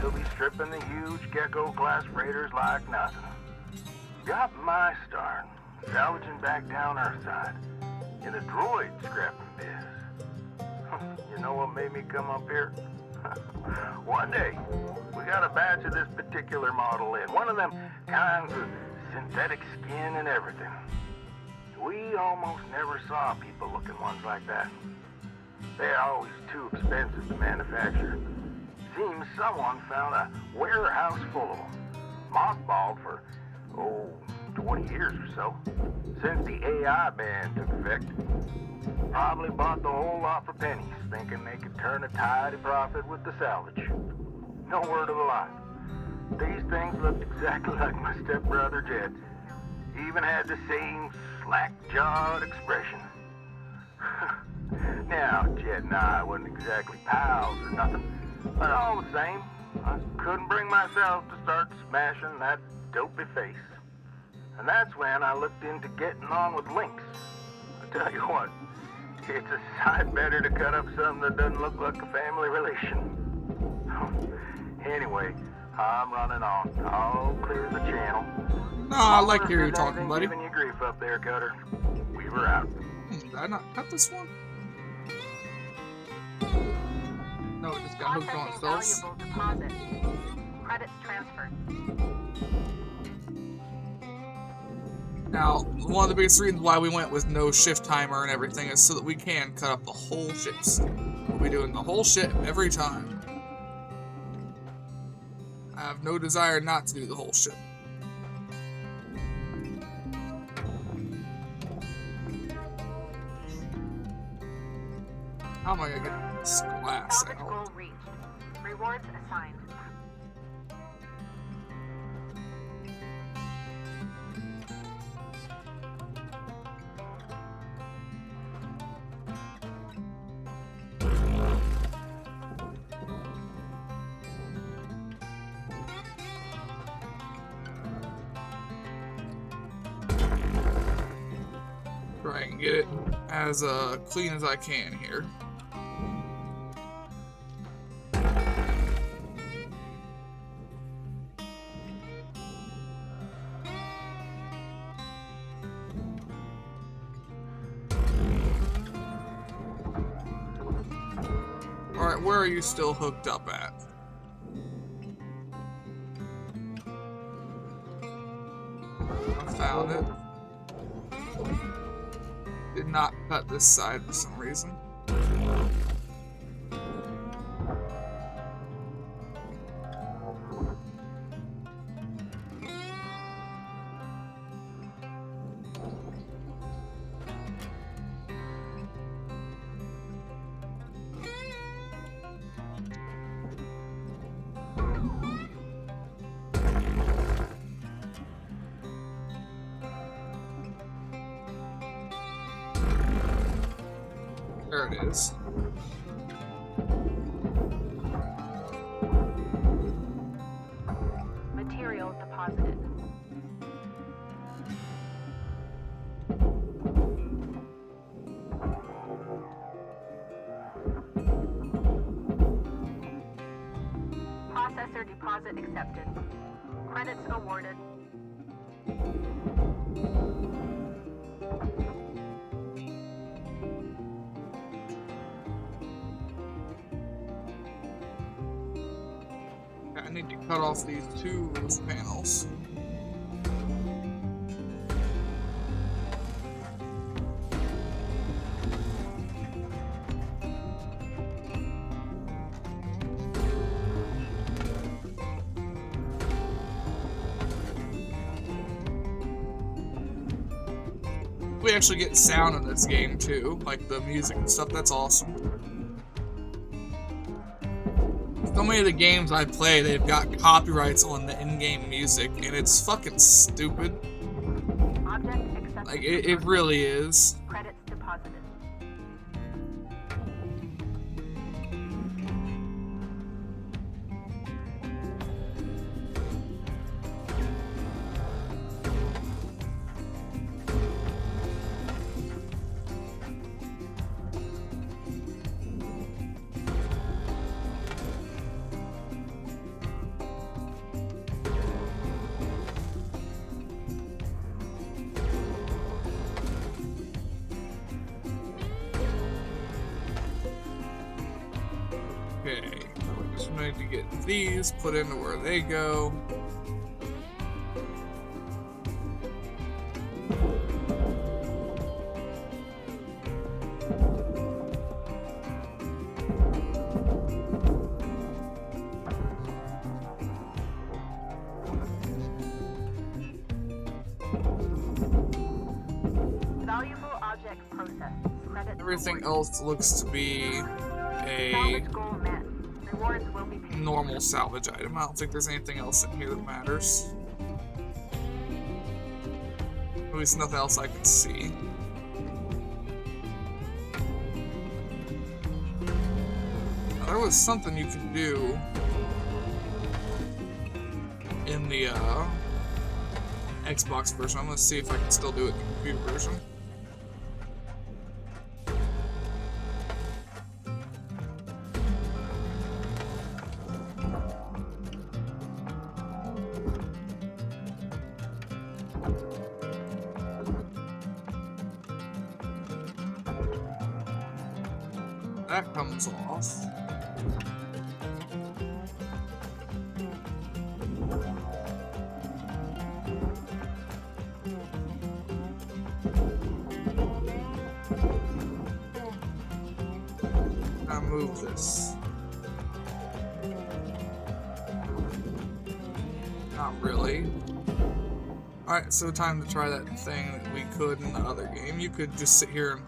you'll be stripping the huge Gecko-class freighters like nothing. Got my start, salvaging back down Earthside, in the droid scrapping biz. You know what made me come up here? One day, we got a batch of this particular model in. One of them kinds of synthetic skin and everything. We almost never saw people looking ones like that. They're always too expensive to manufacture. Seems someone found a warehouse full of them. Mothballed for, 20 years or so. Since the AI ban took effect. Probably bought the whole lot for pennies, thinking they could turn a tidy profit with the salvage. No word of a lie. These things looked exactly like my stepbrother Jed. Even had the same slack-jawed expression. Now, Jed and I wasn't exactly pals or nothing, but all the same, I couldn't bring myself to start smashing that dopey face. And that's when I looked into getting on with Lynx. I tell you what, it's a sight better to cut up something that doesn't look like a family relation. Anyway, I'm running on. I'll clear the channel. No, I like hearing you talking, buddy. Giving you grief up there, Cutter. Weaver out. Did I not cut this one? No, it just got hooked on Processing itself. valuable deposit. Credits transferred. Now, one of the biggest reasons why we went with no shift timer and everything is so that we can cut up the whole ships. We'll be doing the whole ship every time. I have no desire not to do the whole ship. How am I gonna get this glass Salvage out? goal reached. Rewards assigned. Try and get it as clean as I can here. Alright, where are you still hooked up at? I found it. Did not cut this side for some reason. There it is. Material deposited. Processor deposit accepted. Credits awarded. I need to cut off these two roof panels. We actually get sound in this game too, like the music and stuff. That's awesome. So many of the games I play, they've got copyrights on the in-game music, and it's fucking stupid. Object accepted. Like, it really is. Credits deposited. Okay, we just need to get these put into where they go. Valuable object processed. Credits Everything awarded. else looks to be a Salvage goal met. Rewards will be paid. normal salvage item. I don't think there's anything else in here that matters. At least nothing else I can see. Now, there was something you could do in the Xbox version. I'm gonna see if I can still do it in the computer version. That comes off. Now move this. Not really. Alright, so time to try that thing that we could in the other game. You could just sit here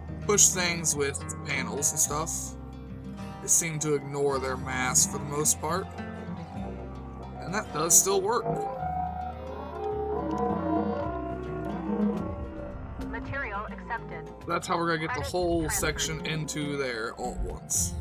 and push things with panels and stuff. They seem to ignore their mass for the most part. And that does still work. Material accepted. That's how we're gonna get the whole section into there all at once.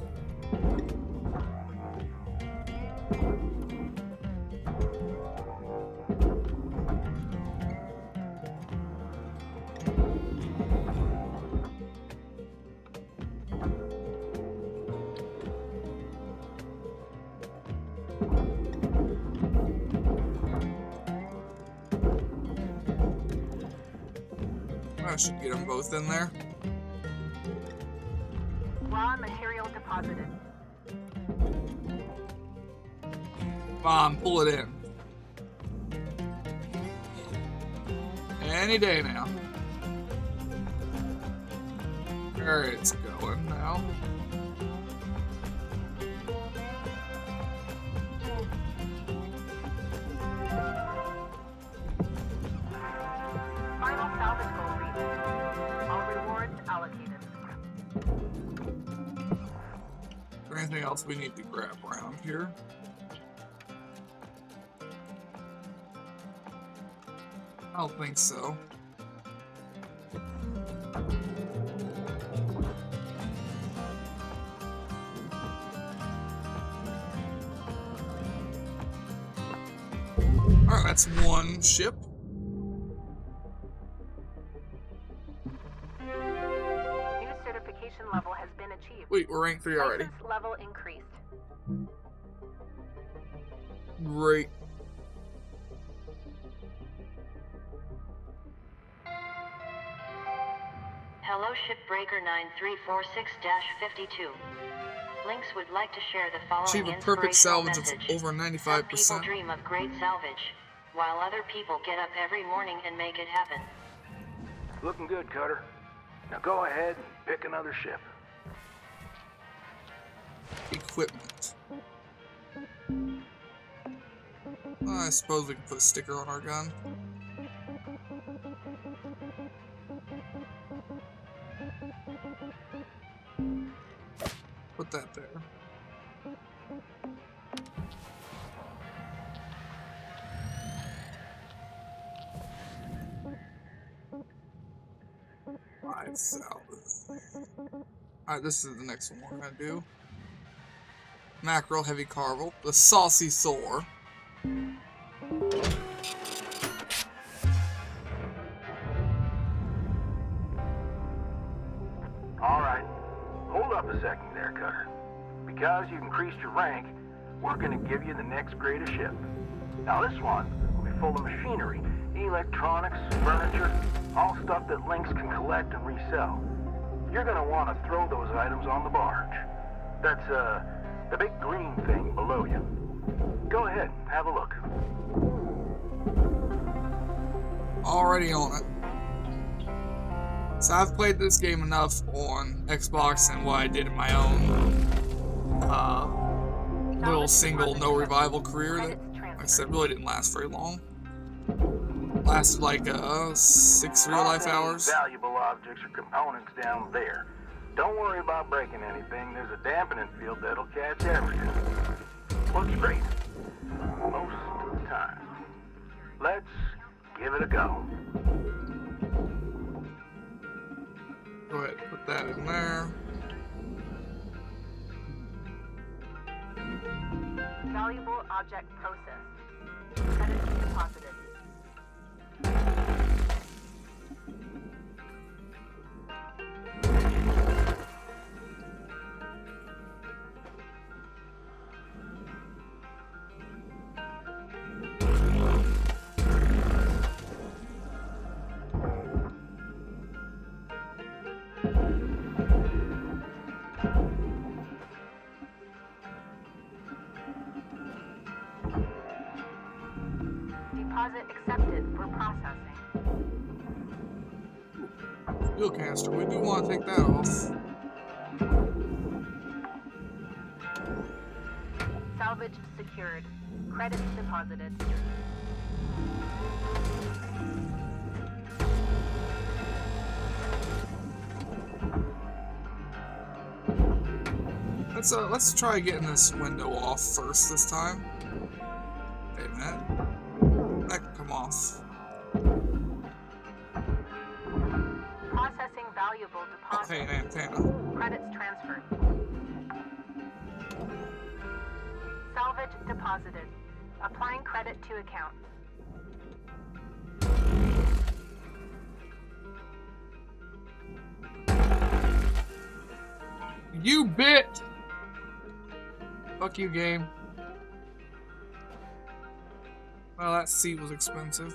I should get them both in there. Raw material deposited. Come on, pull it in. Any day now. There it's going now. Final salvage goal reached. All rewards allocated. Is there anything else we need to grab around here? I don't think so. Alright, that's one ship. New certification level has been achieved. Wait, we're rank 3 already. License level increased. Great. Hello, Shipbreaker 9346-52. Lynx would like to share the following Achieve a perfect salvage of message. over Some 95%. people dream of great salvage, while other people get up every morning and make it happen. Looking good, Cutter. Now go ahead and pick another ship. Equipment. I suppose we can put a sticker on our gun. Put that there. Five salvage. Alright, this is the next one we're gonna do. Mackerel, heavy carvel, the saucy sore. Alright, hold up a second there, Cutter. Because you've increased your rank, we're gonna give you the next greatest ship. Now this one will be full of machinery, electronics, furniture, all stuff that Lynx can collect and resell. You're gonna want to throw those items on the barge. That's, the big green thing below you. Go ahead, have a look. Already on it. So I've played this game enough on Xbox and what I did in my own little single no revival career that, like I said, really didn't last very long. Lasted like 6 real life hours. Valuable objects or components down there. Don't worry about breaking anything. There's a dampening field that'll catch everything. Works great. Most of the time. Let's give it a go. Go ahead, put that in there. Valuable object processed. Credits deposited. Deposit accepted for processing. Fuel canister, we do want to take that off. Salvage secured. Credits deposited. Let's try getting this window off first this time. Wait a minute. That can come off. Processing valuable Oh, deposit. hey, an antenna. Credits transferred. Salvage deposited. Applying credit to account. You bit! Fuck you, game. Well, that seat was expensive.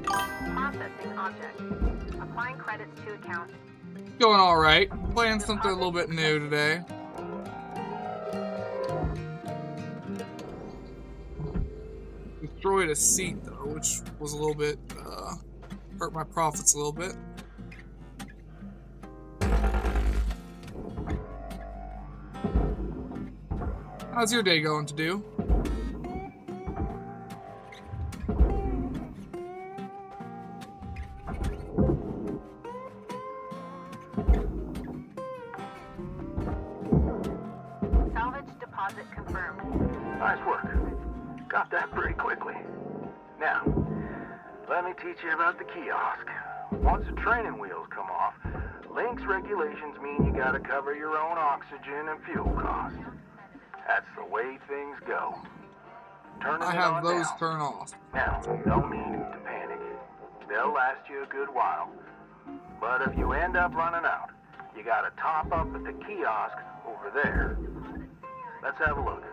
Processing object. Applying credits to account. Going alright. Playing something a little bit new today. Destroyed a seat though, which was a little bit, hurt my profits a little bit. How's your day going to do? Salvage deposit confirmed. Nice work. Got that pretty quickly. Now, let me teach you about the kiosk. Once the training wheels come off, Link's regulations mean you gotta cover your own oxygen and fuel costs. That's the way things go. Turning I it have on those now. turned off. Now, no need to panic. They'll last you a good while. But if you end up running out, you gotta top up at the kiosk over there. Let's have a look.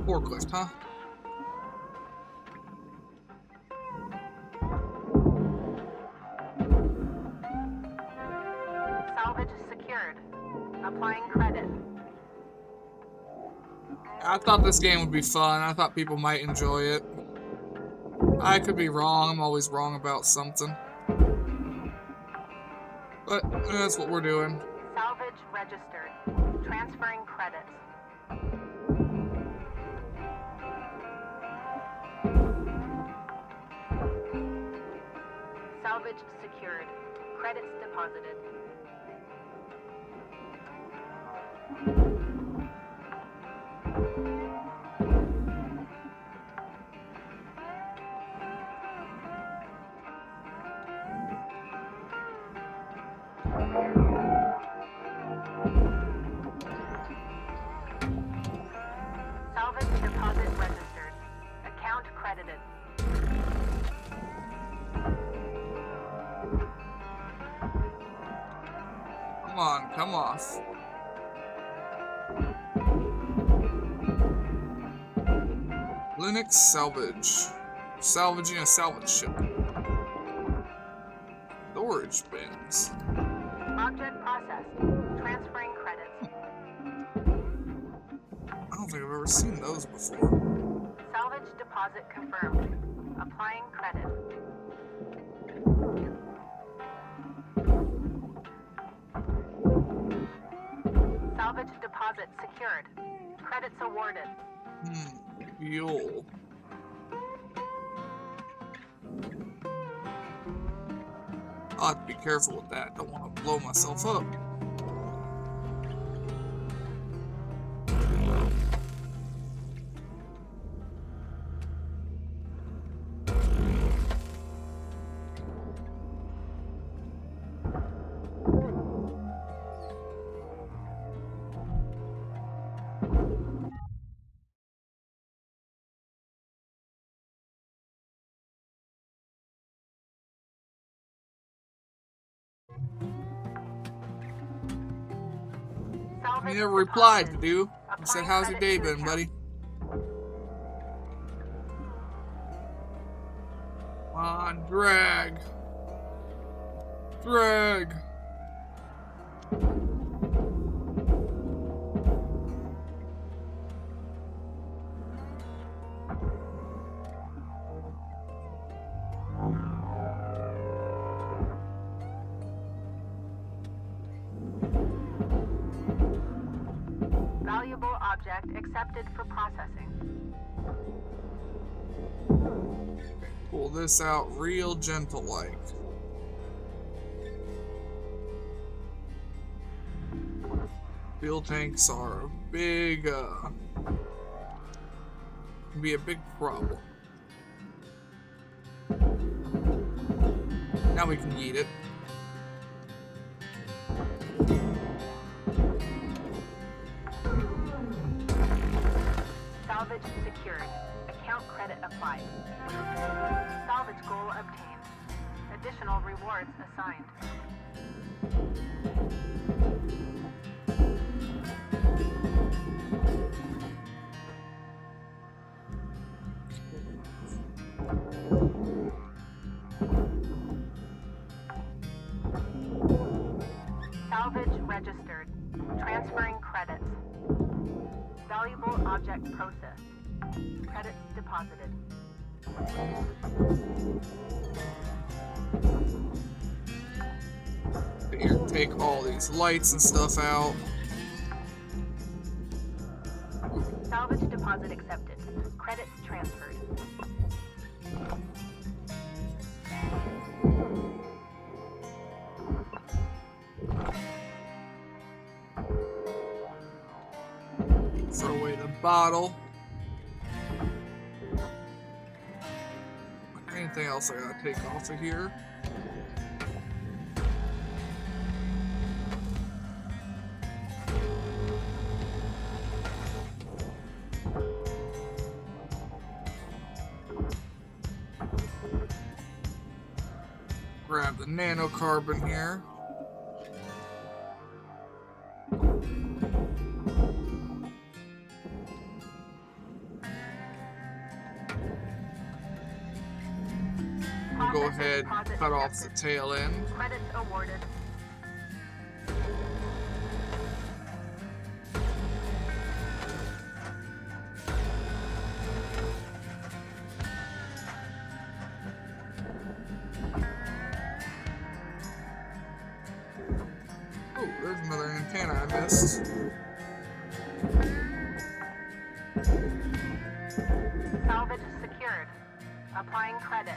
Forklift, huh? Salvage secured. Applying credit. I thought this game would be fun. I thought people might enjoy it. I could be wrong. I'm always wrong about something. But that's what we're doing. Salvage registered. Transferring credits. Salvage secured. Credits deposited. Salvage deposit registered. Account credited. Come on, come off. Linux salvage. Salvaging a salvage ship. Storage bins. Object processed. Transferring credits. I don't think I've ever seen those before. Salvage deposit confirmed. Applying credit. Salvage deposit secured. Credits awarded. Fuel. I'll have to be careful with that. Don't want to blow myself up. Salvage You never replied, deposit. dude. I said, Applying how's your credit day to been, account. buddy? on, drag. Drag. Valuable object accepted for processing. Pull this out real gentle like. Fuel tanks are a big, can be a big problem. Now we can yeet it. Salvage secured. Account credit applied. Salvage goal obtained. Additional rewards assigned. Salvage registered. Transferring credits. Valuable object processed. Credits deposited. Here, take all these lights and stuff out. Salvage deposit accepted. Credits transferred. Throw away the bottle. Anything else I gotta take off of here? Grab the nanocarbon here. We'll go ahead and cut off the tail end. Credits awarded. Oh, there's another antenna I missed. Salvage secured. Applying credit.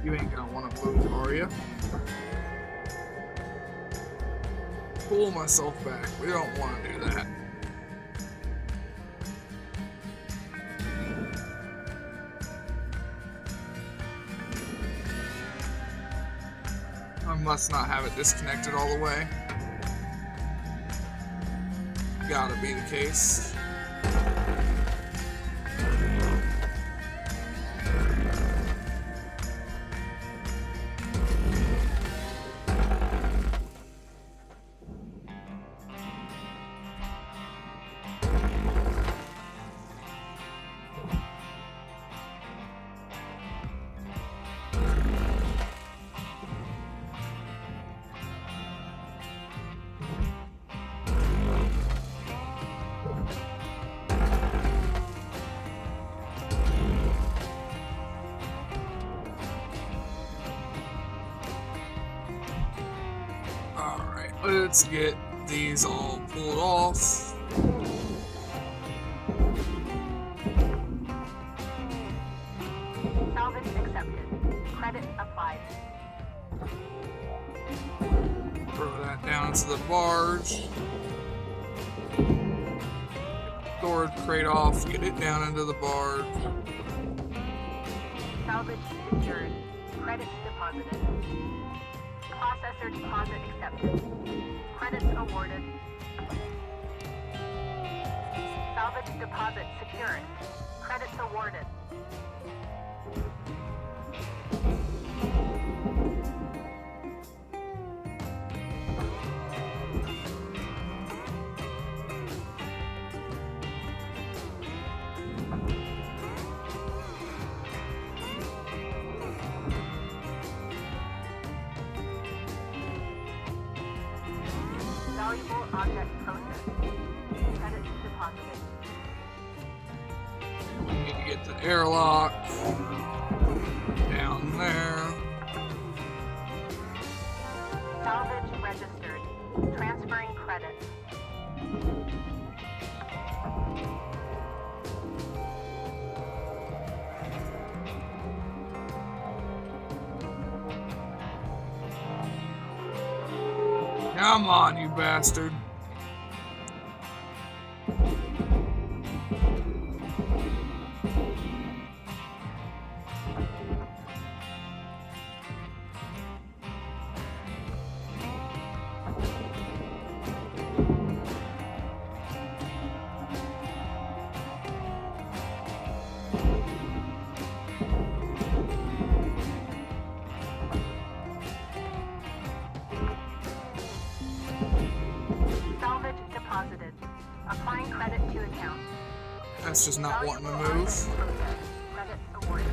You ain't gonna want to move, are you? Pull myself back. We don't want to do that. I must not have it disconnected all the way. Gotta be the case. Let's get these all pulled off. Salvage accepted. Credit applied. Throw that down into the barge. Storage crate off. Get it down into the barge. Salvage secured. Credits deposited. Processor deposit accepted. Credits awarded. Salvage deposit secured. Credits awarded. Valuable object processed. Credits deposited. We need to get the airlock down there. Salvage registered. Transferring credits. Come on, you bastard. Salvage deposited. Applying credit to account. That's just not wanting to Valuable move. object processed. Credits awarded.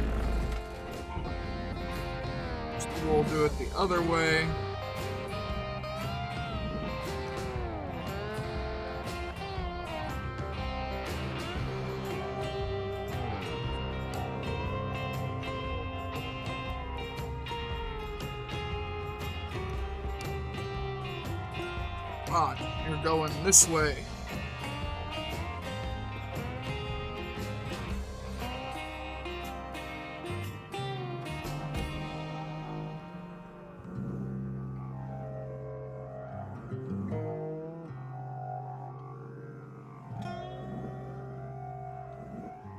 We'll do it the other way. Come on, you're going this way.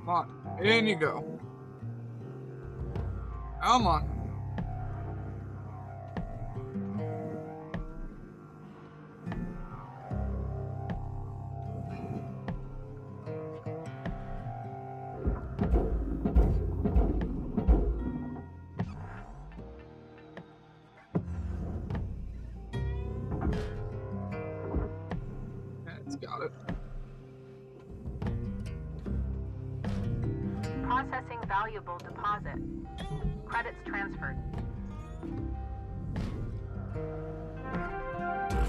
Come on, in you go. Come on. It's got it. Processing valuable deposit. Credits transferred.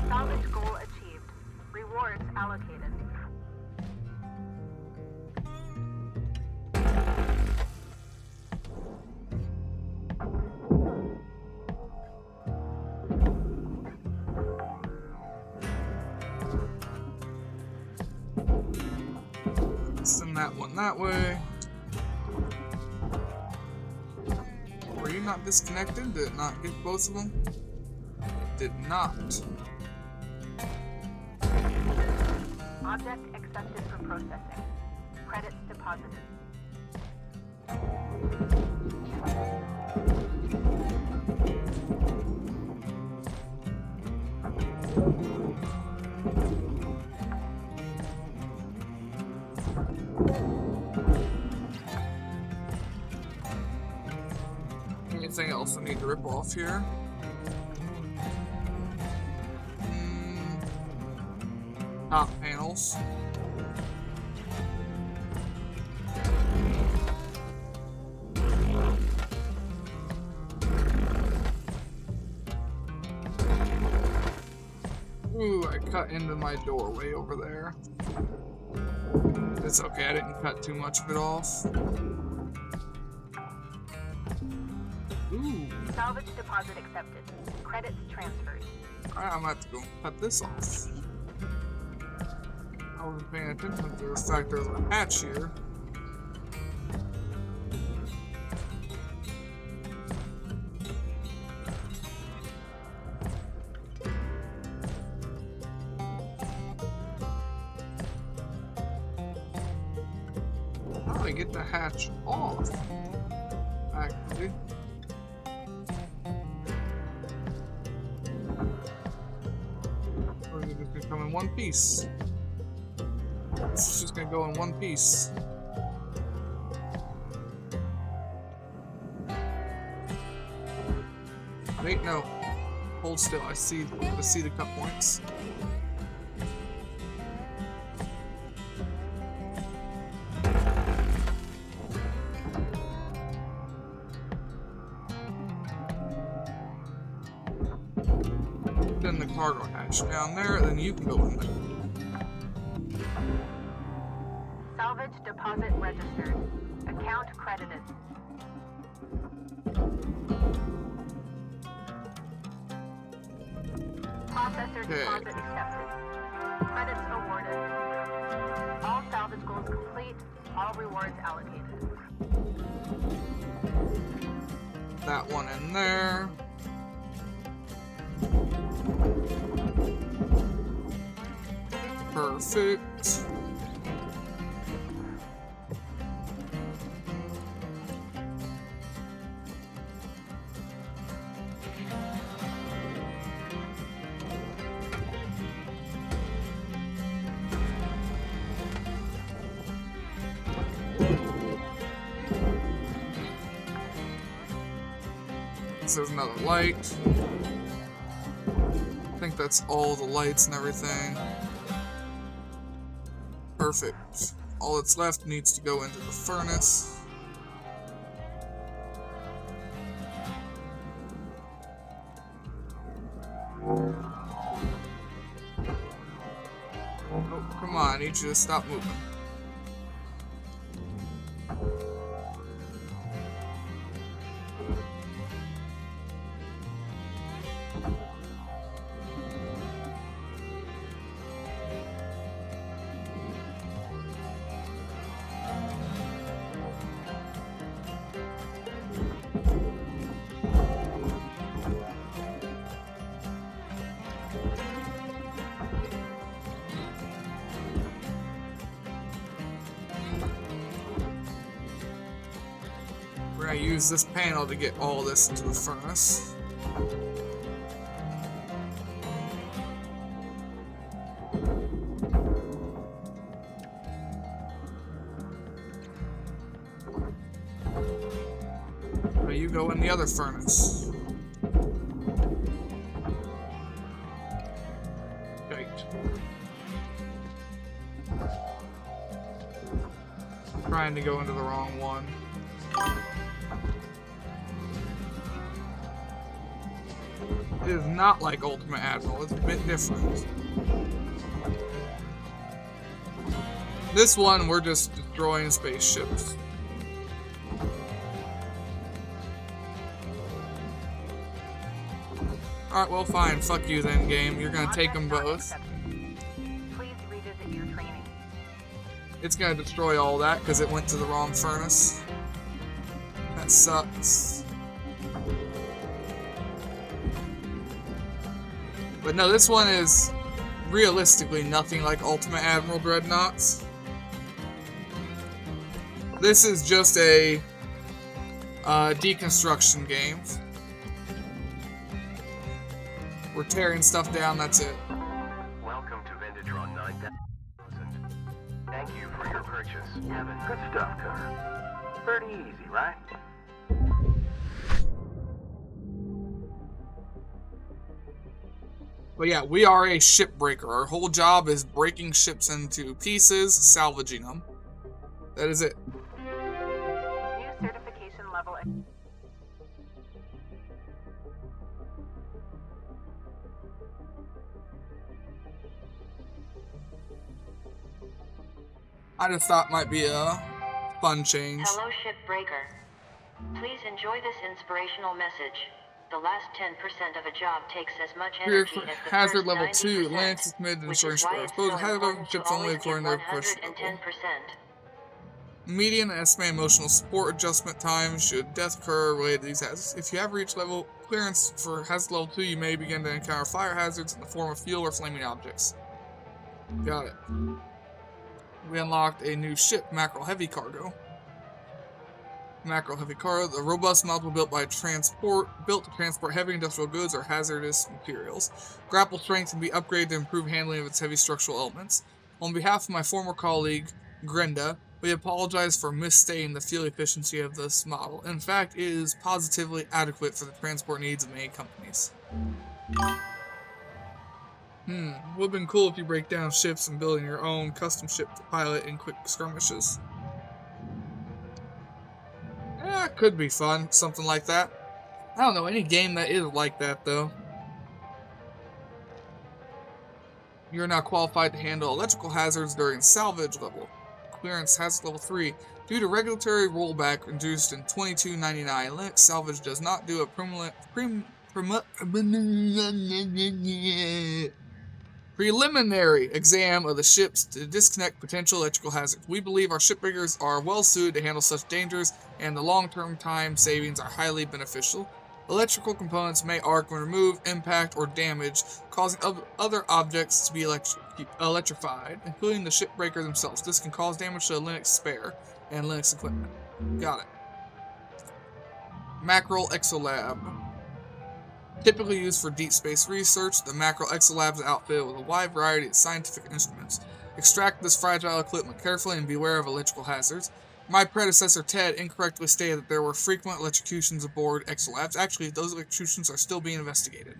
Salvage goal achieved. Rewards allocated. Send that one that way. Were you not disconnected? Did it not get both of them? It did not. Object accepted for processing. Credits deposited. Anything else I need to rip off here? Top panels. Ooh, I cut into my doorway over there. It's okay, I didn't cut too much of it off. Ooh. Salvage deposit accepted. Credits transferred. Alright, I'm gonna have to go cut this off. I wasn't paying attention to the fact there's a hatch here. How do I get the hatch off? Actually. Or is it just gonna come in one piece? It's just gonna go in one piece. Wait, no. Hold still. I see the cut points. in the cargo hatch down there, then you can go in there. Salvage deposit registered. Account credited. Processor deposit accepted. Credits awarded. All salvage goals complete. All rewards allocated. That one in there. Perfect. There's another light. I think that's all the lights and everything. Perfect. All that's left needs to go into the furnace. Oh, come on, I need you to stop moving. We're gonna use this panel to get all this into the furnace. Now you go in the other furnace. Right. Trying to go into the wrong one. It is not like Ultimate Admiral, it's a bit different. This one, we're just destroying spaceships. Alright, well fine, fuck you then, game. You're gonna take them both. Please revisit your training. It's gonna destroy all that because it went to the wrong furnace. That sucks. But no, this one is realistically nothing like Ultimate Admiral Dreadnoughts. This is just a deconstruction game. We're tearing stuff down, that's it. Welcome to Vintatron 9000. Thank you for your purchase. Kevin, good stuff, Cutter. Pretty easy, right? But yeah, we are a shipbreaker. Our whole job is breaking ships into pieces, salvaging them. That is it. New certification level. I just thought might be a fun change. Hello, Shipbreaker. Please enjoy this inspirational message. The last 10% of a job takes as much Here, energy as the hazard first level 90%, 2, Lance is mid and which insurance is why score. it's Suppose so hazard level important to ships only always according to get their push level. 110%. Median and estimated emotional support adjustment time should death occur related to these hazards. If you have reached level clearance for hazard level 2, you may begin to encounter fire hazards in the form of fuel or flaming objects. Got it. We unlocked a new ship, Mackerel Heavy Cargo. Mackerel Heavy Cargo, the robust module built to transport heavy industrial goods or hazardous materials. Grapple strength can be upgraded to improve handling of its heavy structural elements. On behalf of my former colleague, Grenda, we apologize for misstating the fuel efficiency of this model. In fact, it is positively adequate for the transport needs of many companies. Would have been cool if you break down ships and building your own custom ship to pilot in quick skirmishes. Yeah, it could be fun, something like that. I don't know, any game that is like that, though. You're now qualified to handle electrical hazards during salvage level. Clearance hazard level 3. Due to regulatory rollback introduced in 2299, Linux salvage does not do a preliminary exam of the ships to disconnect potential electrical hazards. We believe our shipbreakers are well suited to handle such dangers, and the long-term time savings are highly beneficial. Electrical components may arc when removed, impact, or damage, causing other objects to be electrified, including the shipbreaker themselves. This can cause damage to the Linux spare and Linux equipment. Got it. Mackerel Exolab. Typically used for deep space research, the Mackerel Exolab is outfitted with a wide variety of scientific instruments. Extract this fragile equipment carefully and beware of electrical hazards. My predecessor Ted incorrectly stated that there were frequent electrocutions aboard Exolabs. Actually, those electrocutions are still being investigated.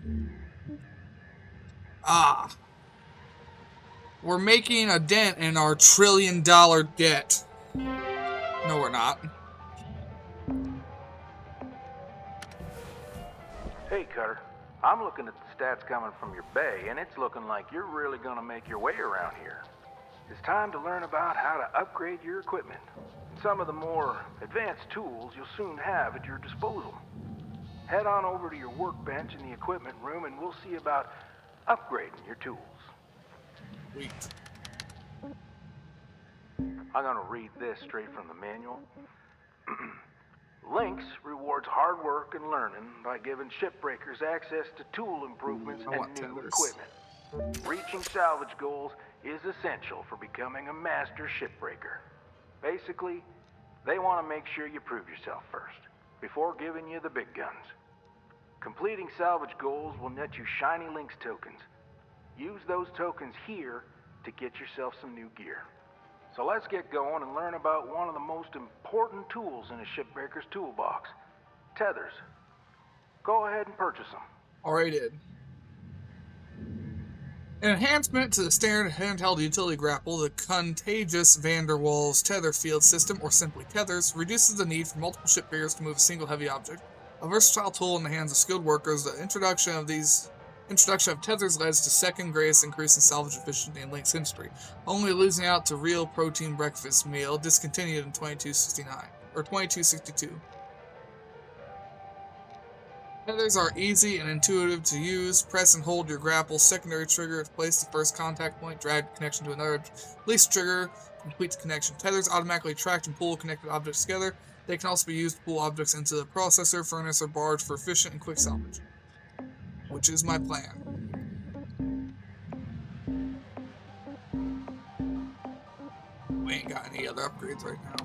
We're making a dent in our $1 trillion debt. No, we're not. Hey, Cutter. I'm looking at the stats coming from your bay, and it's looking like you're really gonna make your way around here. It's time to learn about how to upgrade your equipment. Some of the more advanced tools you'll soon have at your disposal. Head on over to your workbench in the equipment room, and we'll see about upgrading your tools. Sweet. I'm gonna read this straight from the manual. Lynx rewards hard work and learning by giving shipbreakers access to tool improvements and new equipment. Reaching salvage goals is essential for becoming a master shipbreaker. Basically, they want to make sure you prove yourself first, before giving you the big guns. Completing salvage goals will net you shiny Lynx tokens. Use those tokens here to get yourself some new gear. So let's get going and learn about one of the most important tools in a shipbreaker's toolbox, tethers. Go ahead and purchase them. Already did. An enhancement to the standard handheld utility grapple, the Contagious Van der Waals Tether Field System, or simply Tethers, reduces the need for multiple shipbreakers to move a single heavy object. A versatile tool in the hands of skilled workers, the introduction of tethers led to second greatest increase in salvage efficiency in Lynx history, only losing out to Real Protein Breakfast Meal, discontinued in 2262. Tethers are easy and intuitive to use. Press and hold your grapple's secondary trigger to place the first contact point, drag the connection to another release trigger to complete the connection. Tethers automatically attract and pull connected objects together. They can also be used to pull objects into the processor, furnace, or barge for efficient and quick salvage. Which is my plan. We ain't got any other upgrades right now.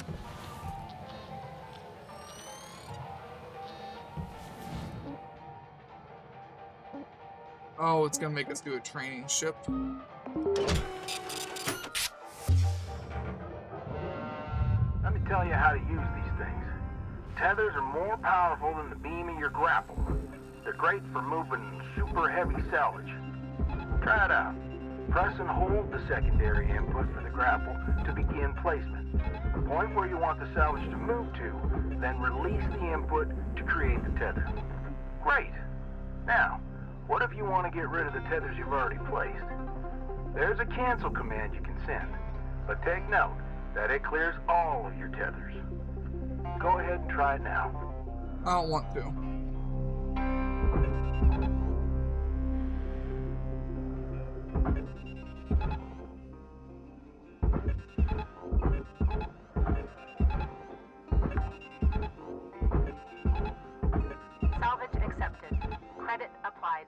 Oh, it's gonna make us do a training ship. Let me tell you how to use these things. Tethers are more powerful than the beam of your grapple. They're great for moving super heavy salvage. Try it out. Press and hold the secondary input for the grapple to begin placement. Point where you want the salvage to move to, then release the input to create the tether. Great. Now, what if you want to get rid of the tethers you've already placed? There's a cancel command you can send, but take note that it clears all of your tethers. Go ahead and try it now. I don't want to. Salvage accepted. Credit applied.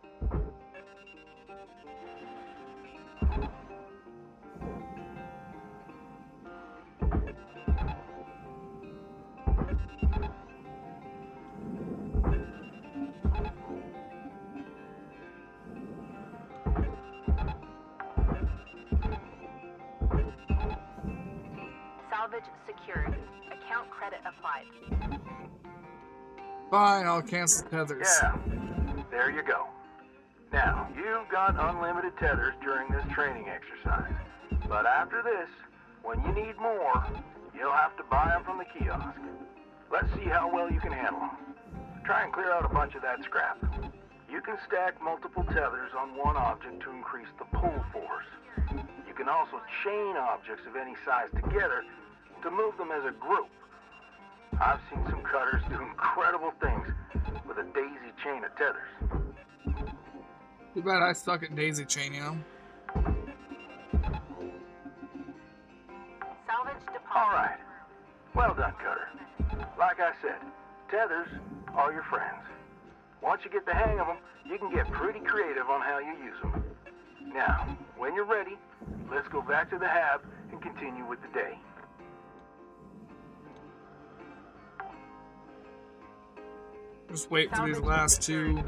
Salvage secured. Account credit applied. Fine, I'll cancel the tethers. Yeah, there you go. Now, you've got unlimited tethers during this training exercise. But after this, when you need more, you'll have to buy them from the kiosk. Let's see how well you can handle them. Try and clear out a bunch of that scrap. You can stack multiple tethers on one object to increase the pull force. You can also chain objects of any size together to move them as a group. I've seen some cutters do incredible things with a daisy chain of tethers. Too bad I suck at daisy chain, you know? Salvage deposit. All right. Well done, Cutter. Like I said, tethers are your friends. Once you get the hang of them, you can get pretty creative on how you use them. Now, when you're ready, let's go back to the hab and continue with the day. Just wait for these last two,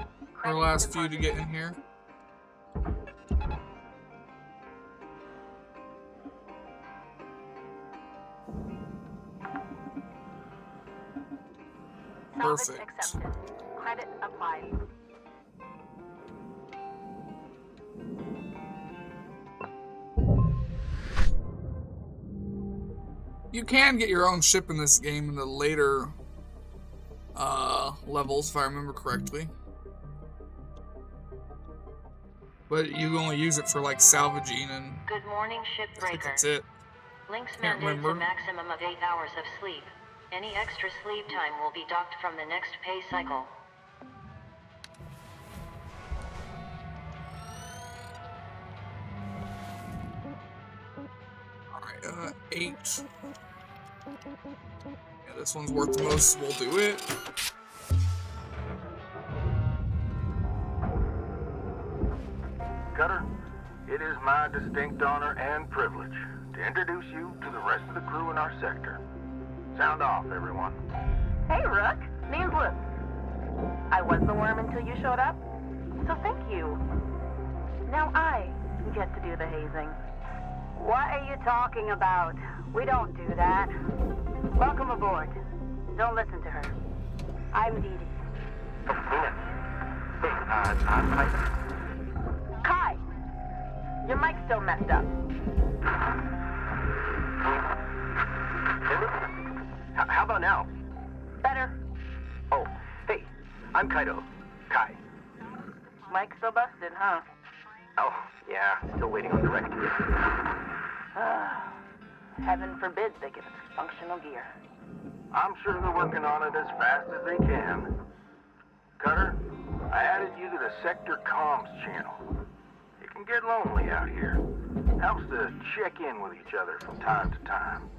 or last few to get in here. Salvage Perfect. accepted. Credit applied. You can get your own ship in this game in the later levels, if I remember correctly. But you only use it for like salvaging, and Good morning, I think Shipbreaker. that's it. Lynx Can't mandates a remember. maximum of 8 hours of sleep. Any extra sleep time will be docked from the next pay cycle. Alright, 8. Yeah, this one's worth the most, we'll do it. Cutter, it is my distinct honor and privilege to introduce you to the rest of the crew in our sector. Sound off, everyone. Hey, Rook. Name's Luke. I was the worm until you showed up, so thank you. Now I get to do the hazing. What are you talking about? We don't do that. Welcome aboard. Don't listen to her. I'm Dee Dee. Oh, Nina. Hey, I'm Mike. Kai! Your mic's still messed up. How about now? Better. Oh, hey, I'm Kaido. Kai. Mic's still busted, huh? Oh, yeah, still waiting on the wreck. Heaven forbid they give us functional gear. I'm sure they're working on it as fast as they can. Cutter, I added you to the sector comms channel. It can get lonely out here. Helps to check in with each other from time to time.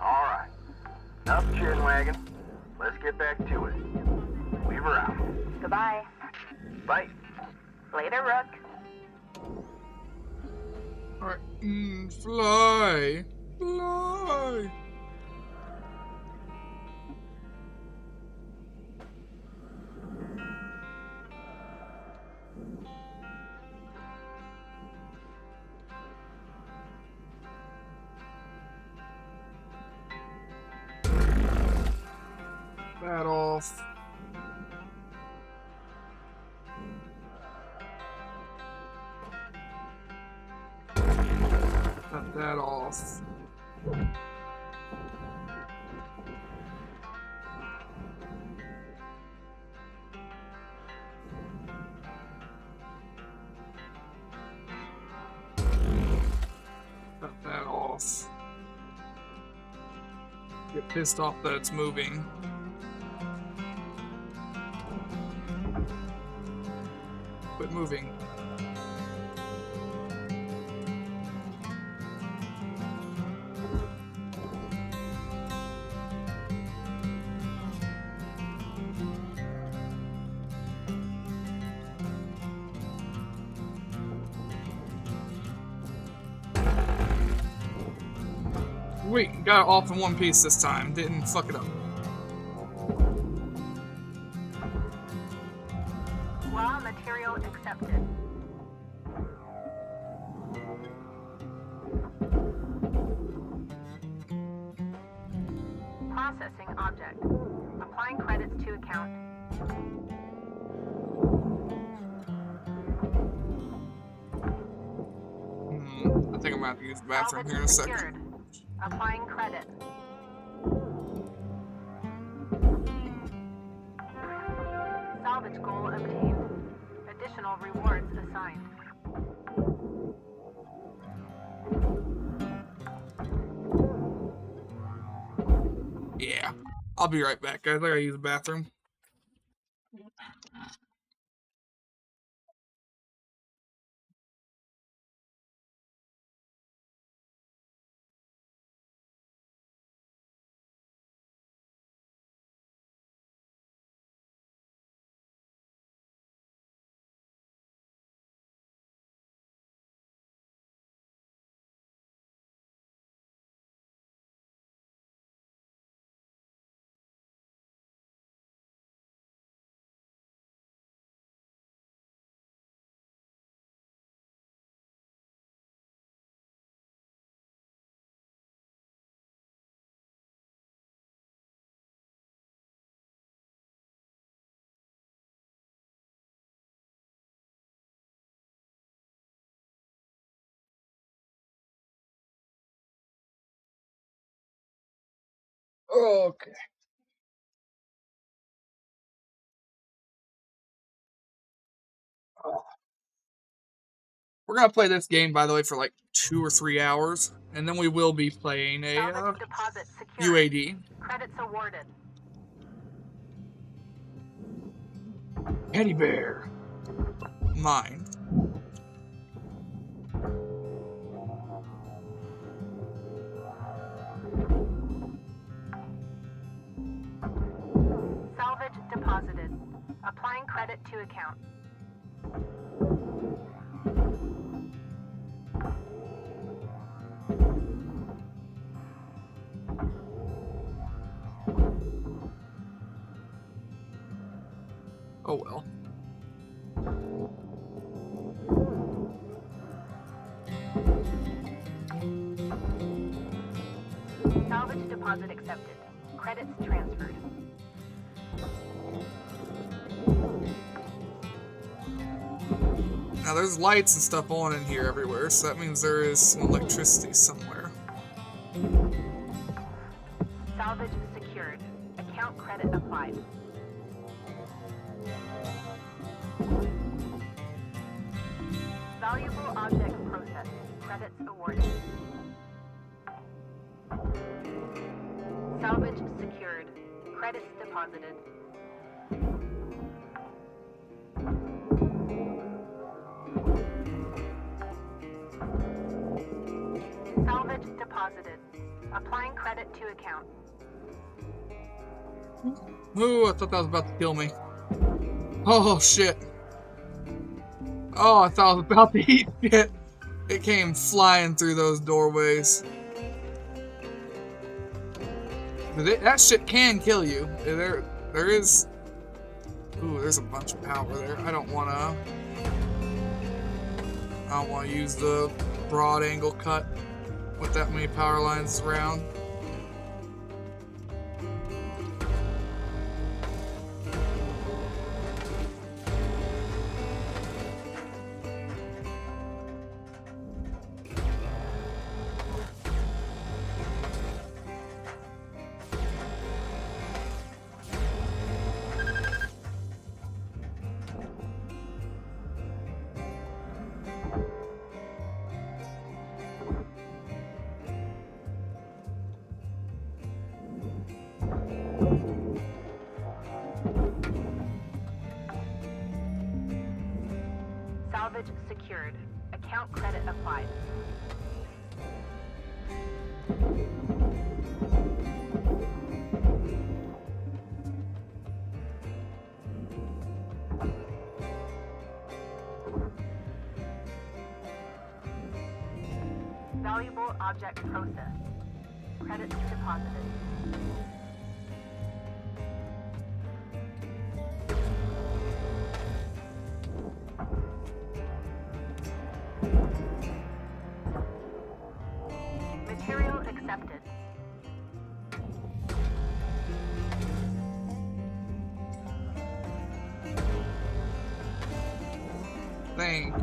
All right, enough chin wagging. Let's get back to it. Weaver out. Goodbye. Bye. Later, Rook. Alright, fly. Fly. That off. Cut that off. Cut that off. Get pissed off that it's moving. Quit moving. Wait, got it off in one piece this time. Didn't fuck it up. Raw material accepted. Processing object. Applying credits to account. I think I'm gonna have to use the bathroom here in a second. Secured. Applying credit. Salvage goal obtained. additional rewards assigned. Yeah. I'll be right back, guys. I gotta use the bathroom. Okay. We're gonna play this game, by the way, for like 2 or 3 hours, and then we will be playing a Salvage deposit secured. UAD. Credits awarded. Teddy bear. Mine. Salvage deposited. Applying credit to account. Oh well. Salvage deposit accepted. Credits transferred. Now there's lights and stuff on in here everywhere, so that means there is some electricity somewhere. Salvage secured. Account credit applied. Valuable object processed. Credits awarded. Salvage secured. Credits deposited. Salvage deposited. Applying credit to account. Ooh, I thought that was about to kill me. Oh shit. Oh, I thought I was about to eat shit. It came flying through those doorways. That shit can kill you. There is... Ooh, there's a bunch of power there. I don't want to use the broad angle cut with that many power lines around. Salvage secured. Account credit applied. Valuable object processed. Credits deposited. Material accepted. Thank you.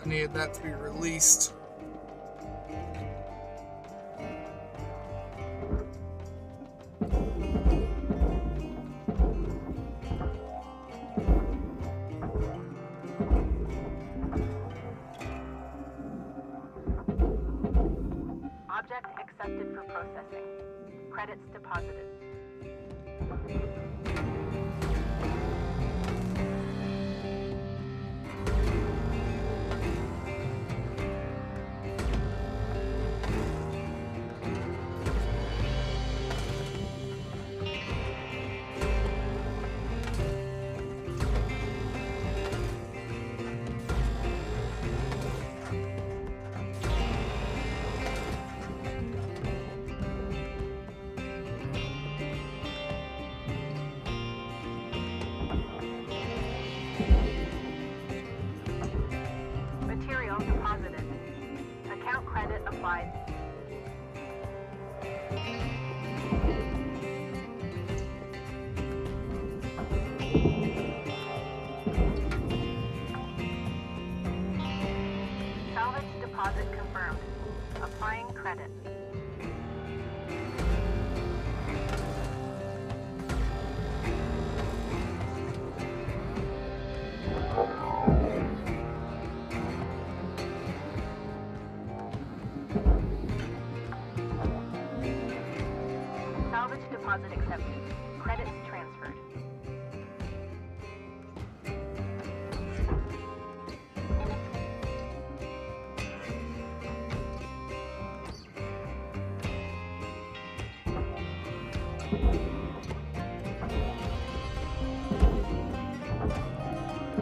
I needed that to be released. Credits deposited. Material deposited. Account credit applied. Salvage deposit confirmed. Applying credit. Salvage deposit accepted. Credits transferred.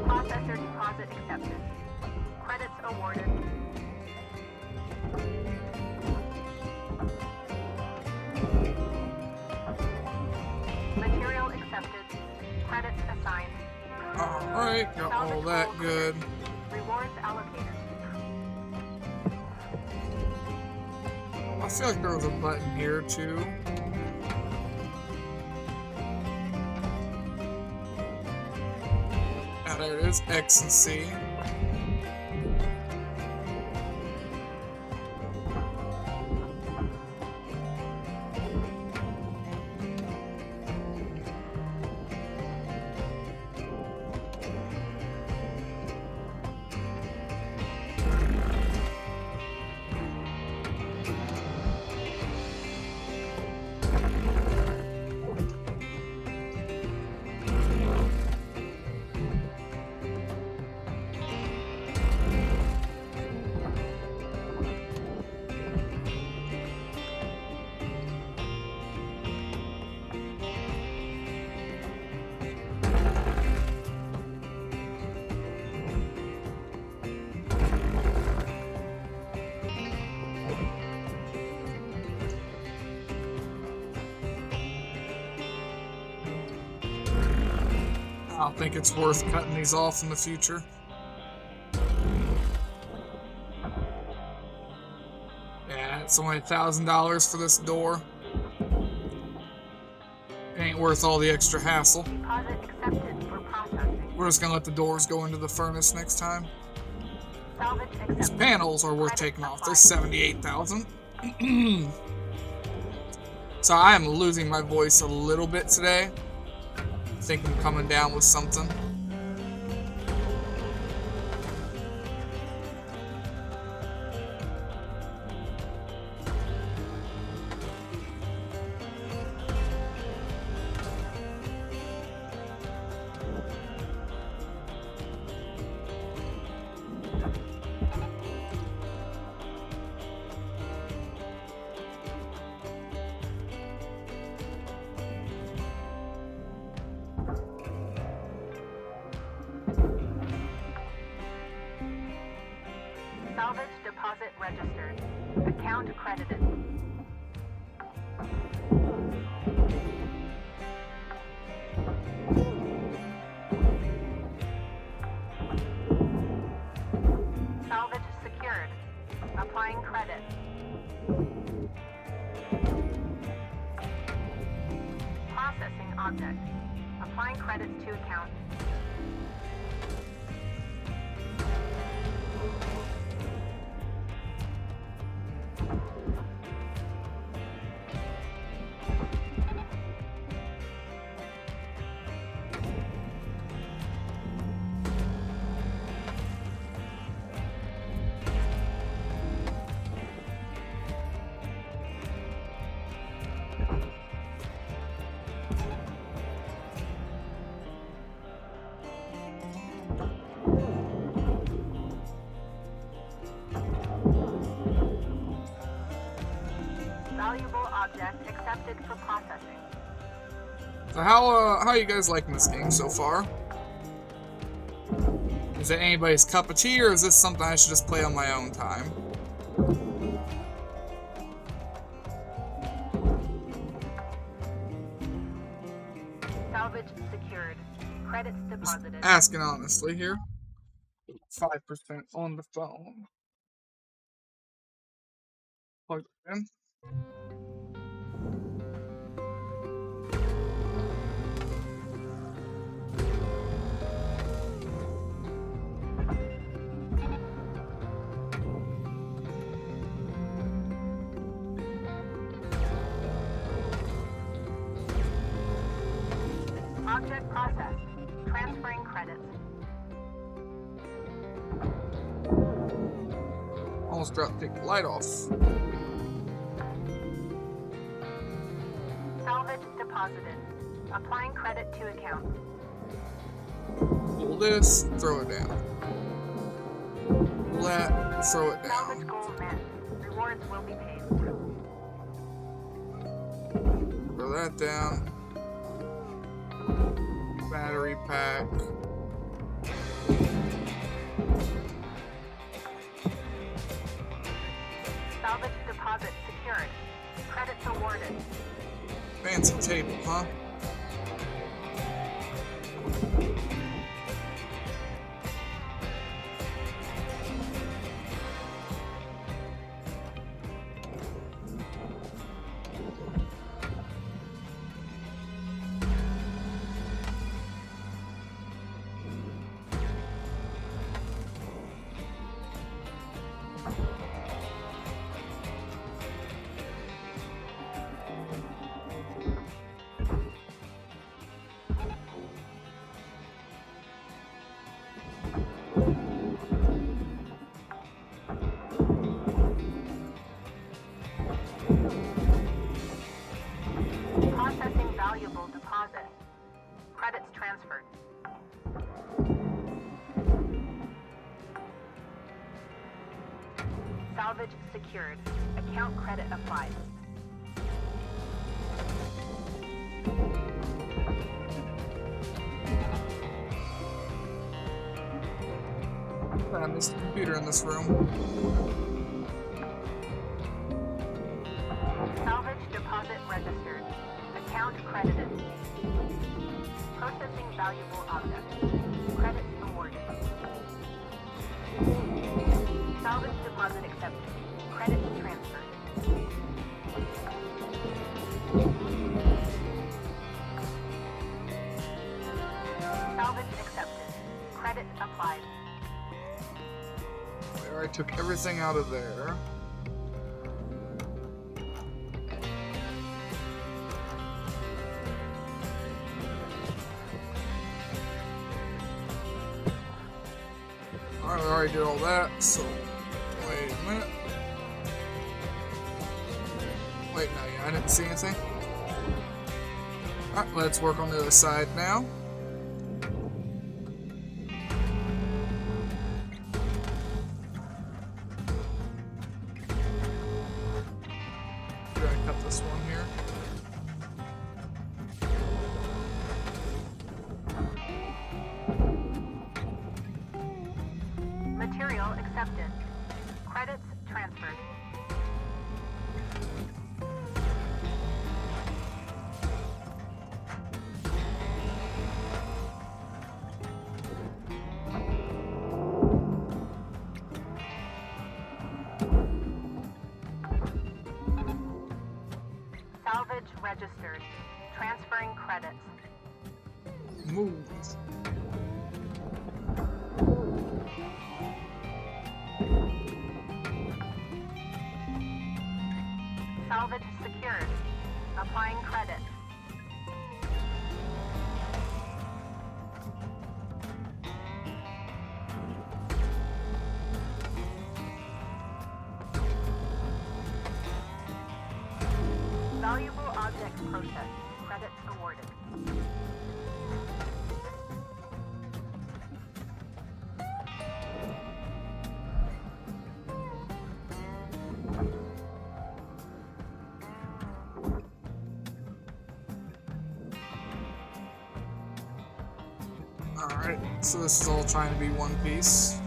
Processor deposit accepted. Credits awarded. Material accepted. Credits assigned. Alright, got all that good. Rewards allocated. I feel like there was a button here too. Ah, there it is. X and C. I don't think it's worth cutting these off in the future. Yeah, it's only $1,000 for this door. Ain't worth all the extra hassle. Deposit accepted for processing. We're just gonna let the doors go into the furnace next time. Salvage These accepted. panels are worth taking off. They're $78,000. So I am losing my voice a little bit today. I think I'm coming down with something. Salvage deposit registered. Account credited. Salvage secured. Applying credit. Processing object. Applying credits to account. accepted for processing. So how you guys liking this game so far? Is it anybody's cup of tea, or is this something I should just play on my own time? Salvage secured. Credits deposited. Asking honestly here. 5% on the phone. Plug it in. Object processed. Transferring credits. Almost dropped the light off. Salvage deposited. Applying credit to account. Pull this, throw it down. Pull that, throw it Salvage down. goal met. Rewards will be paid. Throw that down. Battery pack. Salvage deposit secured. Credits awarded. Fancy table, huh? Processing valuable deposit. Credits transferred. Salvage secured. Account credit applied. Man, there's a computer in this room. Salvage deposit registered. Account credited. Processing valuable objects. Credits awarded. Salvage deposit accepted. Credits transferred. Salvage accepted. Credit applied. There, I took everything out of there. Alright, we already did all that, so wait a minute. Wait, no, yeah, I didn't see anything. Alright, let's work on the other side now. We're gonna cut this one here. Material accepted. Credits transferred. Salvage registered. Transferring credits. Move. Salvage secured. Applying credit. Valuable objects processed. Credits awarded. Alright, so this is all trying to be one piece.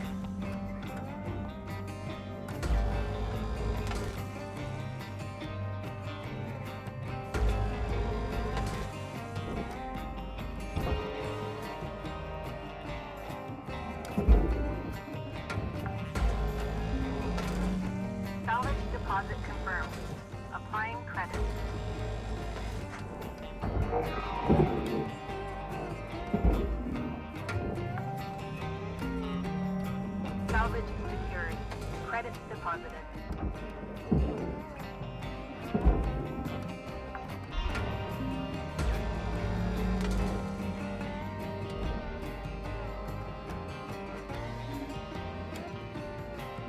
Salvage deposit confirmed. Applying credit. Salvage secured. Credits deposited.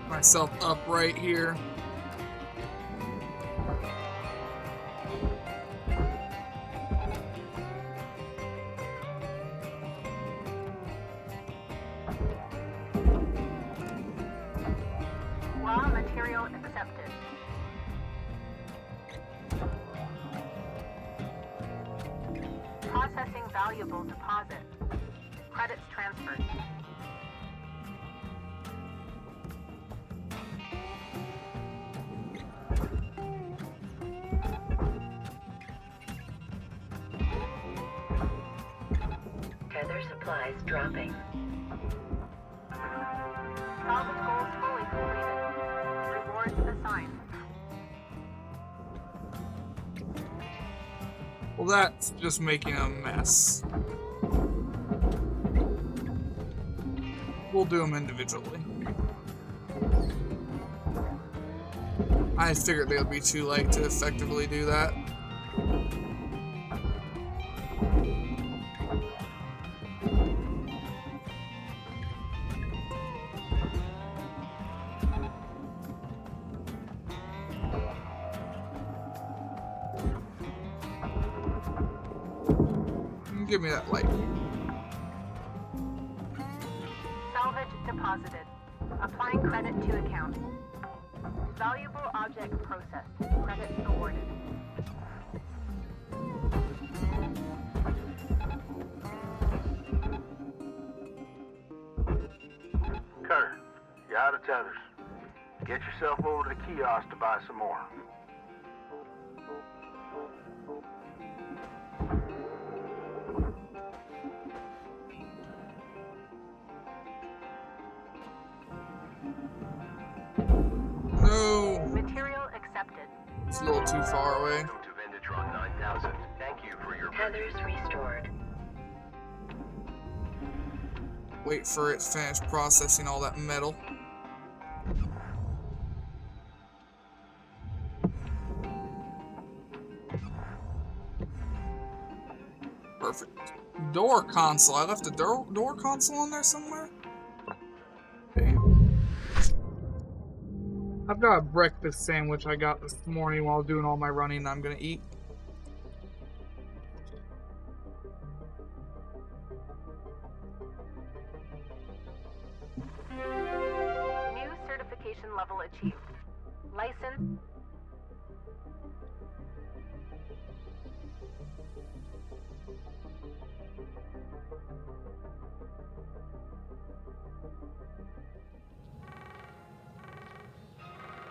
Myself up right here. Raw material accepted. Processing valuable deposit. Credits transferred. Tether supplies dropping. Salvage goals fully completed. Rewards assigned. Well, that's just making a mess. We'll do them individually. I figured they would be too late to effectively do that. Give me that light. Salvage deposited. Applying credit to account. Valuable object processed. Credits awarded. Carter, you're out of tethers. Get yourself over to the kiosk to buy some more. No, Material accepted. it's a little too far away. Welcome to Vindatron 9000. Thank you for your Tethers restored. Wait for it to finish processing all that metal. Perfect. Door console. I left a door console in there somewhere? Damn. I've got a breakfast sandwich I got this morning while doing all my running I'm gonna eat. New certification level achieved. License.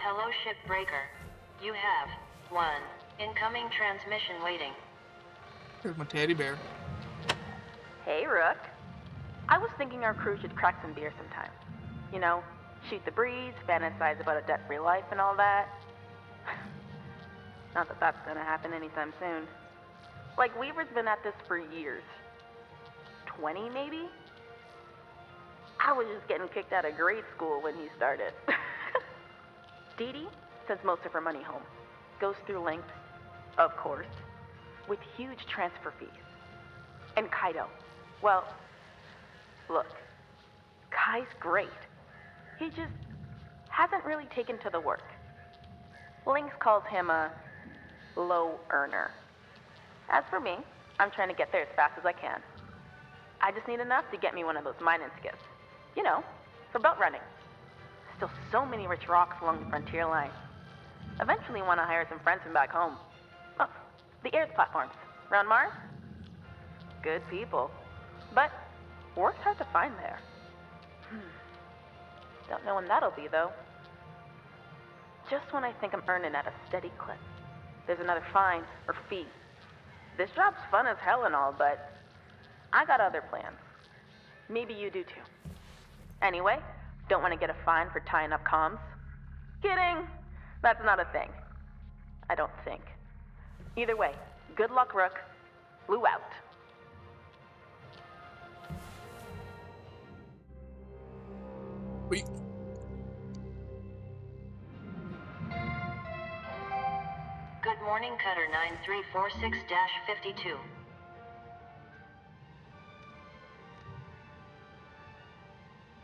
Hello, Shipbreaker. You have one incoming transmission waiting. Here's my teddy bear. Hey, Rook. I was thinking our crew should crack some beer sometime. You know, shoot the breeze, fantasize about a debt-free life and all that. Not that that's gonna happen anytime soon. Like, Weaver's been at this for years. 20, maybe? I was just getting kicked out of grade school when he started. Dee Dee sends most of her money home. Goes through links, of course, with huge transfer fees. And Kaido, well, look, Kai's great. He just hasn't really taken to the work. Lynx calls him a low earner. As for me, I'm trying to get there as fast as I can. I just need enough to get me one of those mining skiffs. You know, for belt running. Still so many rich rocks along the frontier line. Eventually want to hire some friends from back home. Oh, the Airs platforms. Around Mars? Good people. But Work's hard to find there. Don't know when that'll be, though. Just when I think I'm earning at a steady clip, there's another fine or fee. This job's fun as hell and all, but I got other plans. Maybe you do too. Anyway, don't want to get a fine for tying up comms? Kidding! That's not a thing. I don't think. Either way, good luck, Rook. Blue out. Wait. Good morning, Cutter 9346-52.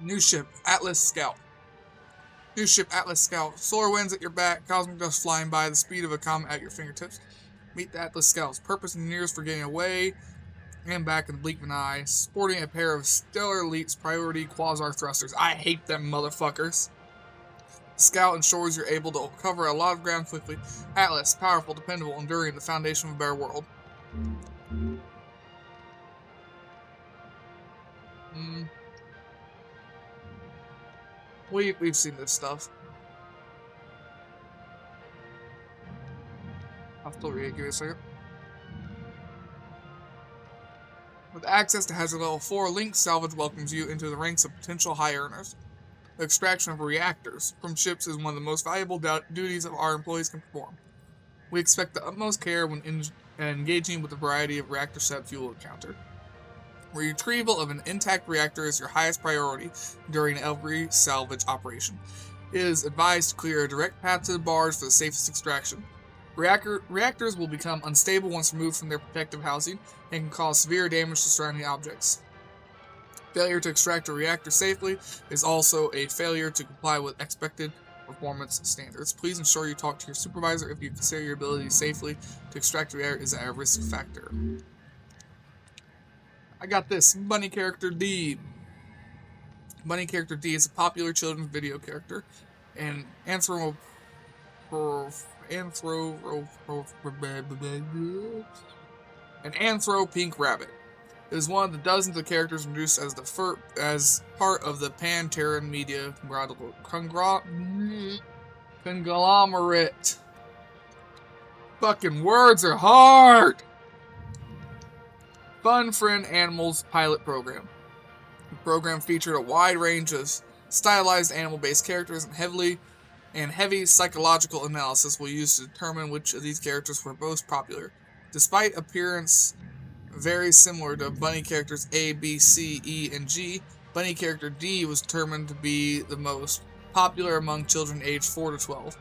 New ship, Atlas Scout. New ship, Atlas Scout. Solar winds at your back, cosmic dust flying by, the speed of a comet at your fingertips. Meet the Atlas Scout's purpose and years for getting away and back in the blink of an eye, sporting a pair of Stellar Elite's priority quasar thrusters. I hate them motherfuckers. Scout ensures you're able to cover a lot of ground quickly. Atlas, powerful, dependable, enduring, the foundation of a better world. We've seen this stuff. I'll still read it, give me a second. With access to Hazard Level 4, Link Salvage welcomes you into the ranks of potential high earners. The extraction of reactors from ships is one of the most valuable duties our employees can perform. We expect the utmost care when engaging with a variety of reactor setups you will encounter. Retrieval of an intact reactor is your highest priority during every salvage operation. It is advised to clear a direct path to the barge for the safest extraction. Reactors will become unstable once removed from their protective housing and can cause severe damage to surrounding objects. Failure to extract a reactor safely is also a failure to comply with expected performance standards. Please ensure you talk to your supervisor if you consider your ability safely to extract a reactor is a risk factor. I got this. Bunny Character D. Bunny Character D is a popular children's video character and anthro pink rabbit. It is one of the dozens of characters introduced as part of the Pan-Terran media conglomerate. Fucking words are hard! Fun Friend Animals pilot program. The program featured a wide range of stylized animal-based characters and heavy psychological analysis was used to determine which of these characters were most popular. Despite appearance very similar to bunny characters A, B, C, E, and G, bunny character D was determined to be the most popular among children aged 4 to 12.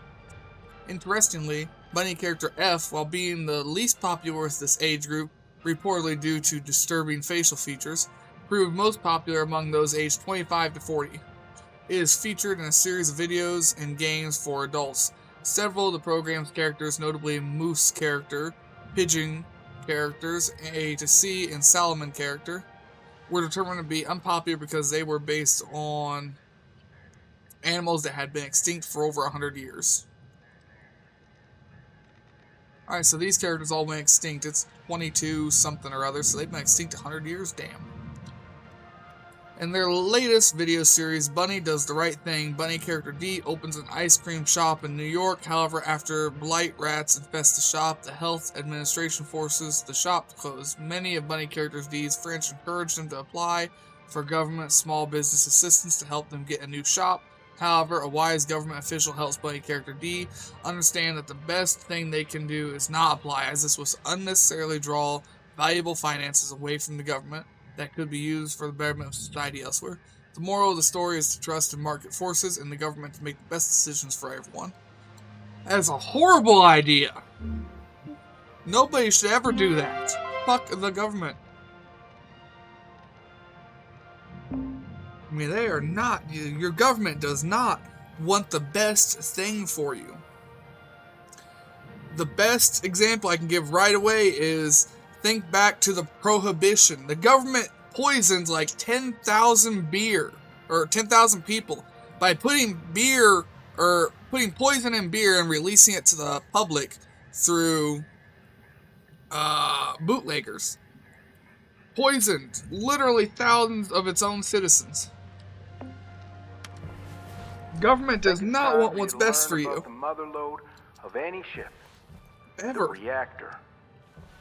Interestingly, bunny character F, while being the least popular with this age group, reportedly due to disturbing facial features, proved most popular among those aged 25 to 40. It is featured in a series of videos and games for adults. Several of the program's characters, notably Moose character, Pigeon characters, A to C, and Salmon character, were determined to be unpopular because they were based on animals that had been extinct for over 100 years. Alright, so these characters all went extinct. It's 22 something or other, so they've been extinct 100 years? Damn. In their latest video series, Bunny Does the Right Thing, Bunny character D opens an ice cream shop in New York. However, after blight rats infest the shop, the health administration forces the shop to close. Many of Bunny character D's friends encourage them to apply for government small business assistance to help them get a new shop. However, a wise government official helps Bunny character D understand that the best thing they can do is not apply, as this will unnecessarily draw valuable finances away from the government that could be used for the betterment of society elsewhere. The moral of the story is to trust in market forces and the government to make the best decisions for everyone. That is a horrible idea. Nobody should ever do that. Fuck the government. I mean, they are not, your government does not want the best thing for you. The best example I can give right away is think back to the Prohibition. The government poisoned like 10,000 people by putting poison in beer and releasing it to the public through bootleggers. Poisoned literally thousands of its own citizens. Government does Take not time want for what's to best for learn you. about the mother lode of any ship. The Ever. reactor.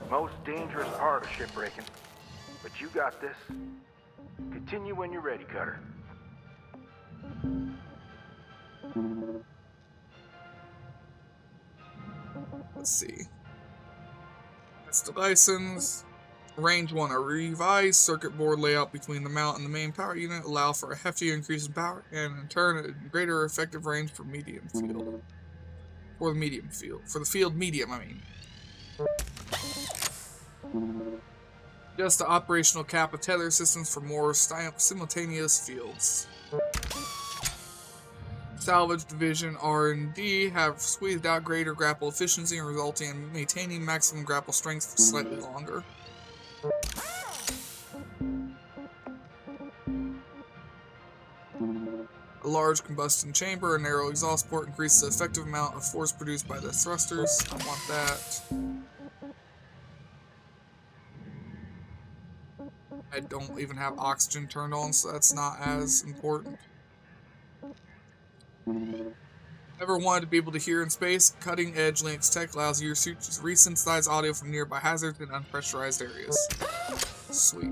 Most dangerous part of shipbreaking. But you got this. Continue when you're ready, Cutter. Let's see. That's the license. Range 1. A revised circuit board layout between the mount and the main power unit allow for a hefty increase in power and in turn a greater effective range for medium field. For the field medium, I mean. Just the operational cap of tether systems for more simultaneous fields. Salvage division R&D have squeezed out greater grapple efficiency and resulting in maintaining maximum grapple strength for slightly longer. A large combustion chamber, a narrow exhaust port increases the effective amount of force produced by the thrusters. I want that. I don't even have oxygen turned on, so that's not as important. Ever wanted to be able to hear in space? Cutting edge Linux tech allows your suit to resynthesize audio from nearby hazards in unpressurized areas. Sweet.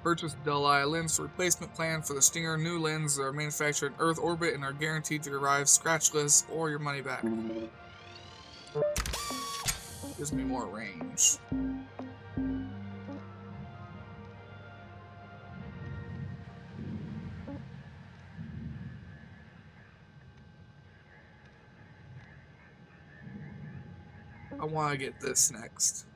Purchase dull-eye lens replacement plan for the Stinger. New lenses are manufactured in Earth orbit and are guaranteed to arrive scratchless or your money back. Gives me more range. I want to get this next.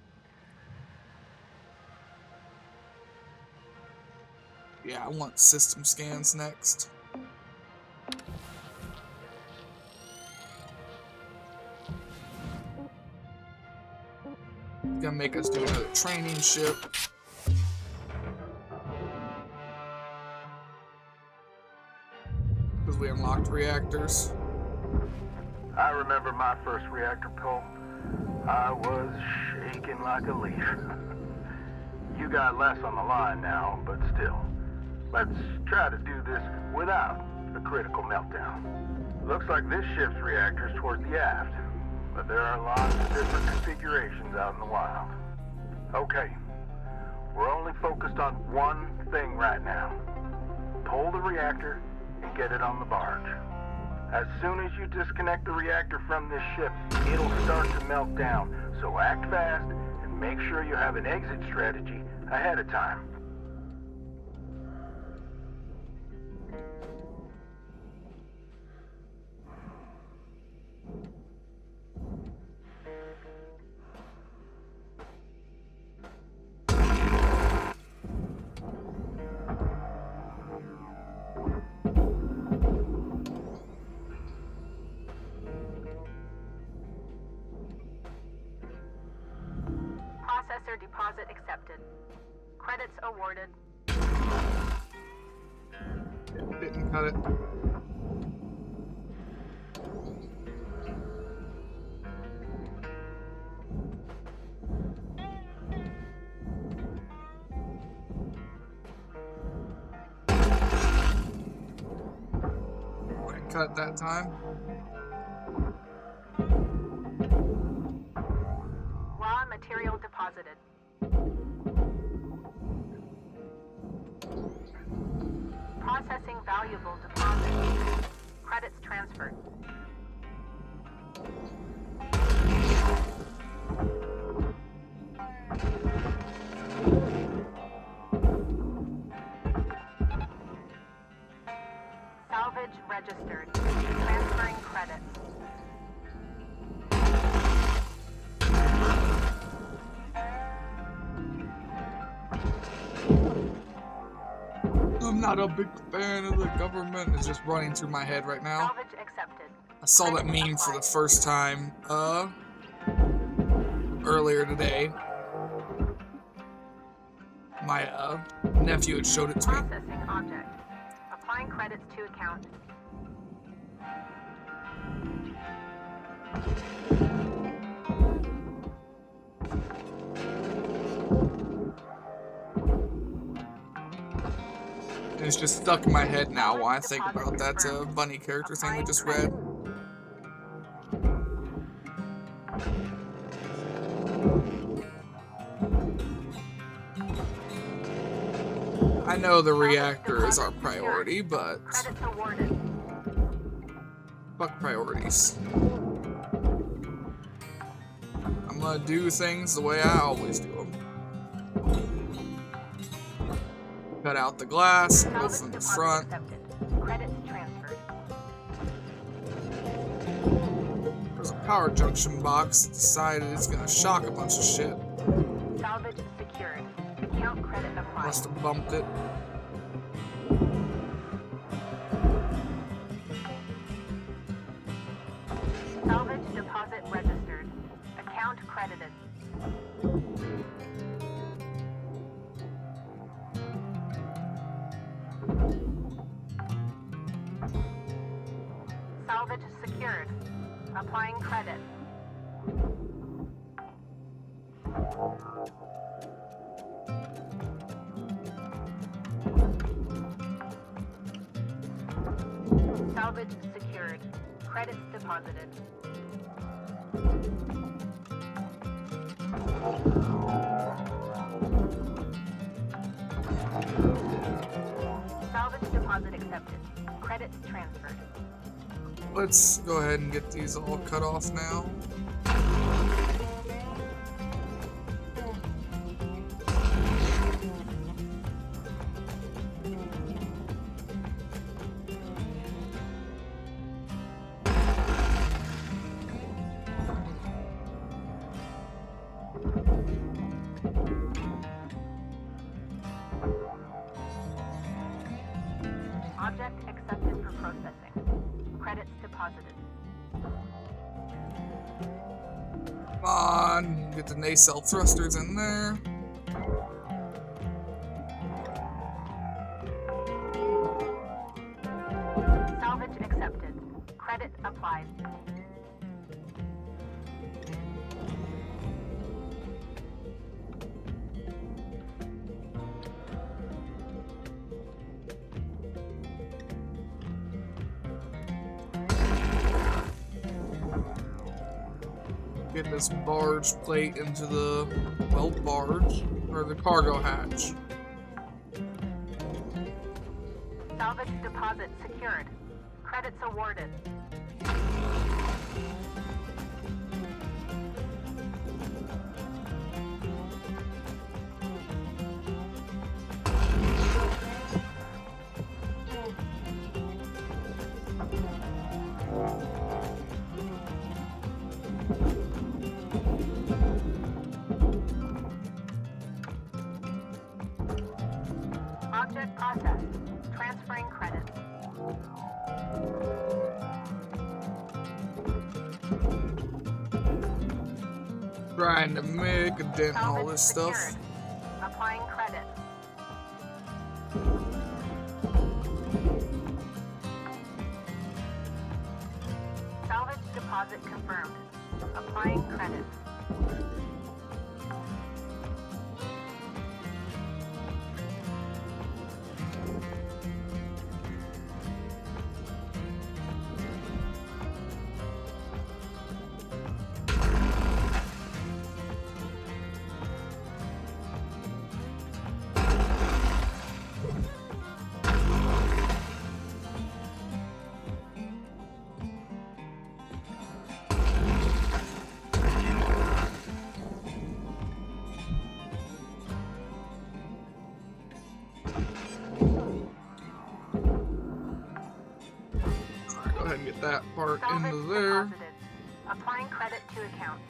Yeah, I want system scans next. It's gonna make us do another training ship. Because we unlocked reactors. I remember my first reactor pull. I was shaking like a leaf. You got less on the line now, but still. Let's try to do this without a critical meltdown. Looks like this ship's reactor's towards the aft, but there are lots of different configurations out in the wild. Okay, we're only focused on one thing right now. Pull the reactor and get it on the barge. As soon as you disconnect the reactor from this ship, it'll start to melt down, so act fast and make sure you have an exit strategy ahead of time. Processor deposit accepted. Credits awarded. Didn't cut it. Cut that time. Raw material deposited. Processing valuable deposit. Credits transferred. Salvage registered. Transferring credits. I'm not a big fan of the government. It's just running through my head right now. Salvage accepted. I saw that meme for the first time earlier today. My nephew had showed it to me. Processing object. Applying credits to account. It's just stuck in my head now when I think about that bunny character thing we just read. I know the reactor is our priority, but fuck priorities. I'm gonna do things the way I always do them. Cut out the glass, go from the front. Credits transferred. There's a power junction box that decided it's gonna shock a bunch of shit. Salvage secured. Account credit applied. Must have bumped it. Salvage deposit registered. Account credited. Salvage secured. Applying credit. Salvage secured. Credits deposited. Salvage deposit accepted. Credits transferred. Let's go ahead and get these all cut off now. Object accepted for processing. Credits deposited. Come on, get the nacelle thrusters in there. Salvage accepted. Credit applied. Get this barge plate into the, well, barge, or the cargo hatch. Salvage deposit secured. Credits awarded. Object processed. Transferring credits. Trying to make a dent in all this stuff. Secured. Applying credit. Salvage deposit confirmed. Applying credit. Alright, go ahead and get that part Salvage into there. deposited. Applying credit to account.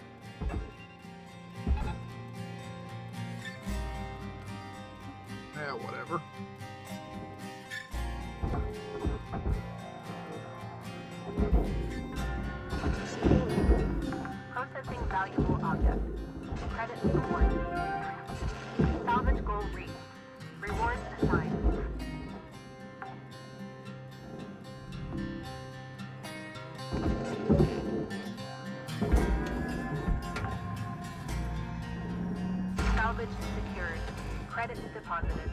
Yeah, whatever. Processing valuable object. Credit awarded. Salvage goal reached. Rewards assigned. Salvage secured. Credits deposited.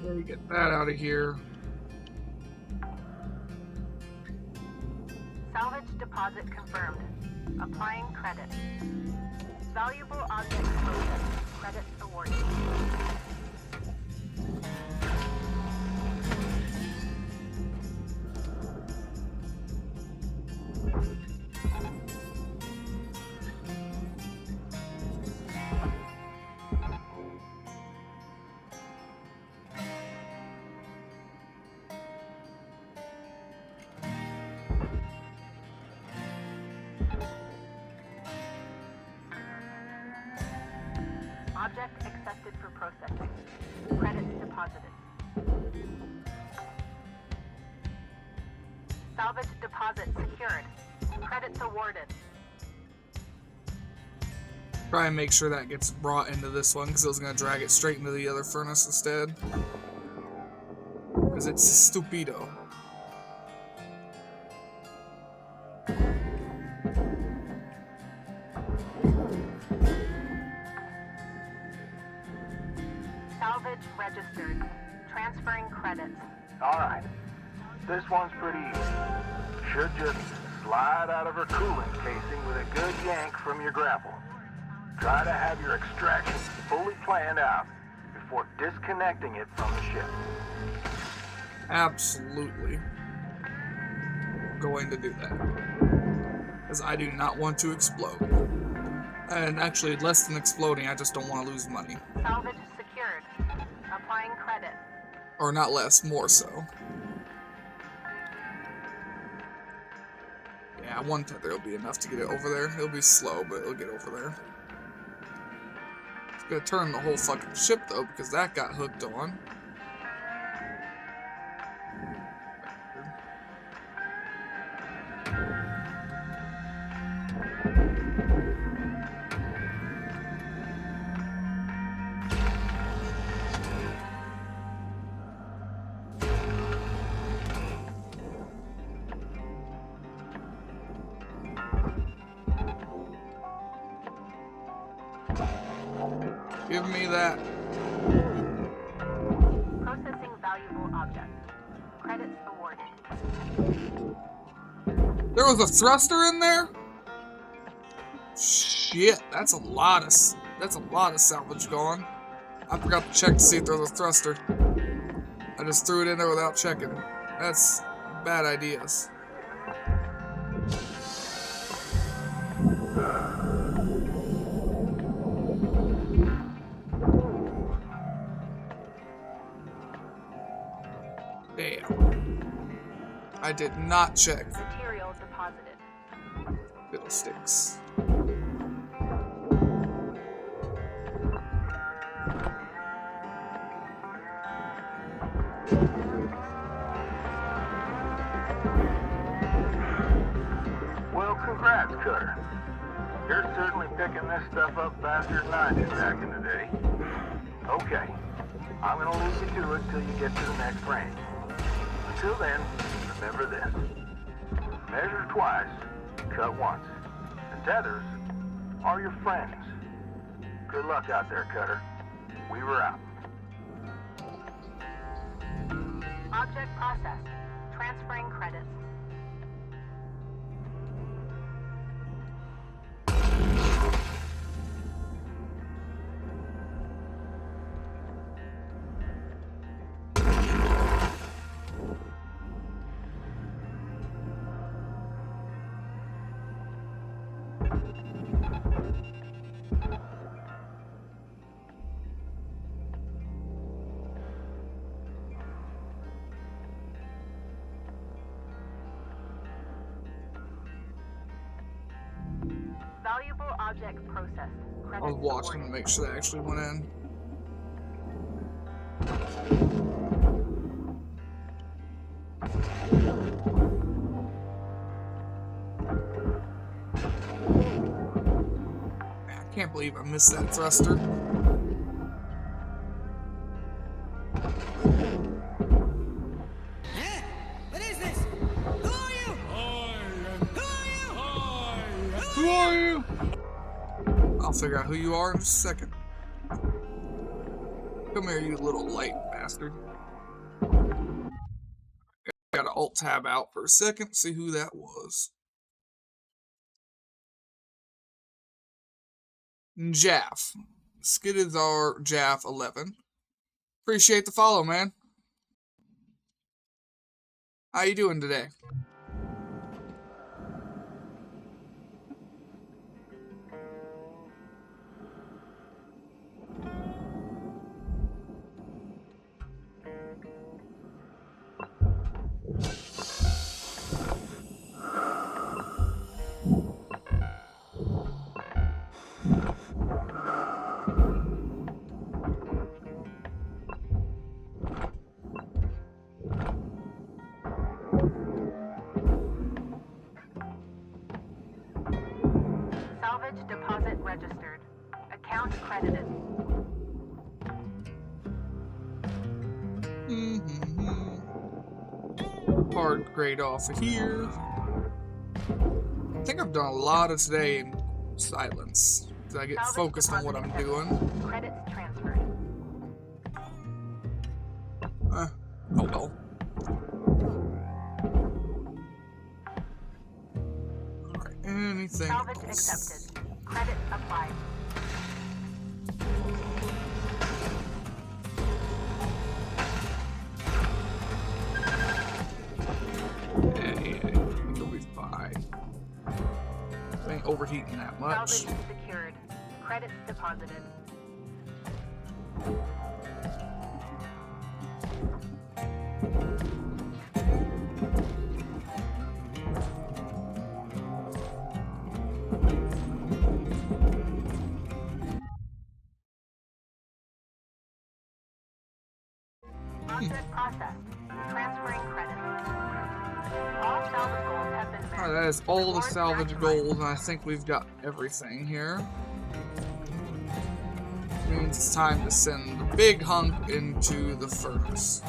Let me get that out of here. Salvage deposit confirmed. Applying credit. Valuable object processed. Credits awarded. Object accepted for processing. Credits deposited. Salvage deposit secured. Credits awarded. Try and make sure that gets brought into this one, because I was going to drag it straight into the other furnace instead. Because it's stupido. Salvage registered. Transferring credits. Alright. This one's pretty easy. Should just slide out of her coolant casing with a good yank from your grapple. Try to have your extraction fully planned out before disconnecting it from the ship. Absolutely going to do that. Because I do not want to explode. And actually, less than exploding, I just don't want to lose money. Salvage secured. Applying credit. Or not less, more so. Yeah, one tether will be enough to get it over there. It'll be slow, but it'll get over there. It's gonna turn the whole fucking ship, though, because that got hooked on. Give me that. Processing valuable object. Credits awarded. There was a thruster in there? Shit, that's a lot of salvage gone. I forgot to check to see if there was a thruster. I just threw it in there without checking. That's bad ideas. Damn. I did not check. Material deposited. Fiddlesticks. Well, congrats, Cutter. You're certainly picking this stuff up faster than I did back in the day. Okay, I'm gonna leave you to it till you get to the next range. Until then, remember this. Measure twice, cut once. And tethers are your friends. Good luck out there, Cutter. Weaver out. Object processed. Transferring credits. Valuable object processed. I was watching to make sure that actually went in. Man, I can't believe I missed that thruster. figure out who you are in just a second. Come here, you little light bastard. Gotta alt-tab out for a second, see who that was. Jaff. Skidizar Jaff 11. Appreciate the follow, man. How you doing today? Salvage deposit registered. Account credited. Hard grade off of here. I think I've done a lot of today in silence. Because I get Salvage focused on what I'm deposit doing. accepted. Credits transferred. Oh well. Alright, anything Salvage else? accepted. Credits applied. Yeah, you'll be fine. Ain't overheating that much. Salvage secured. Credits deposited. Object processed. Transferring credits. All salvage goals have been met. Alright, that is all the Rewards salvage maximized. gold, and I think we've got everything here. Which means it's time to send the big hunk into the furnace.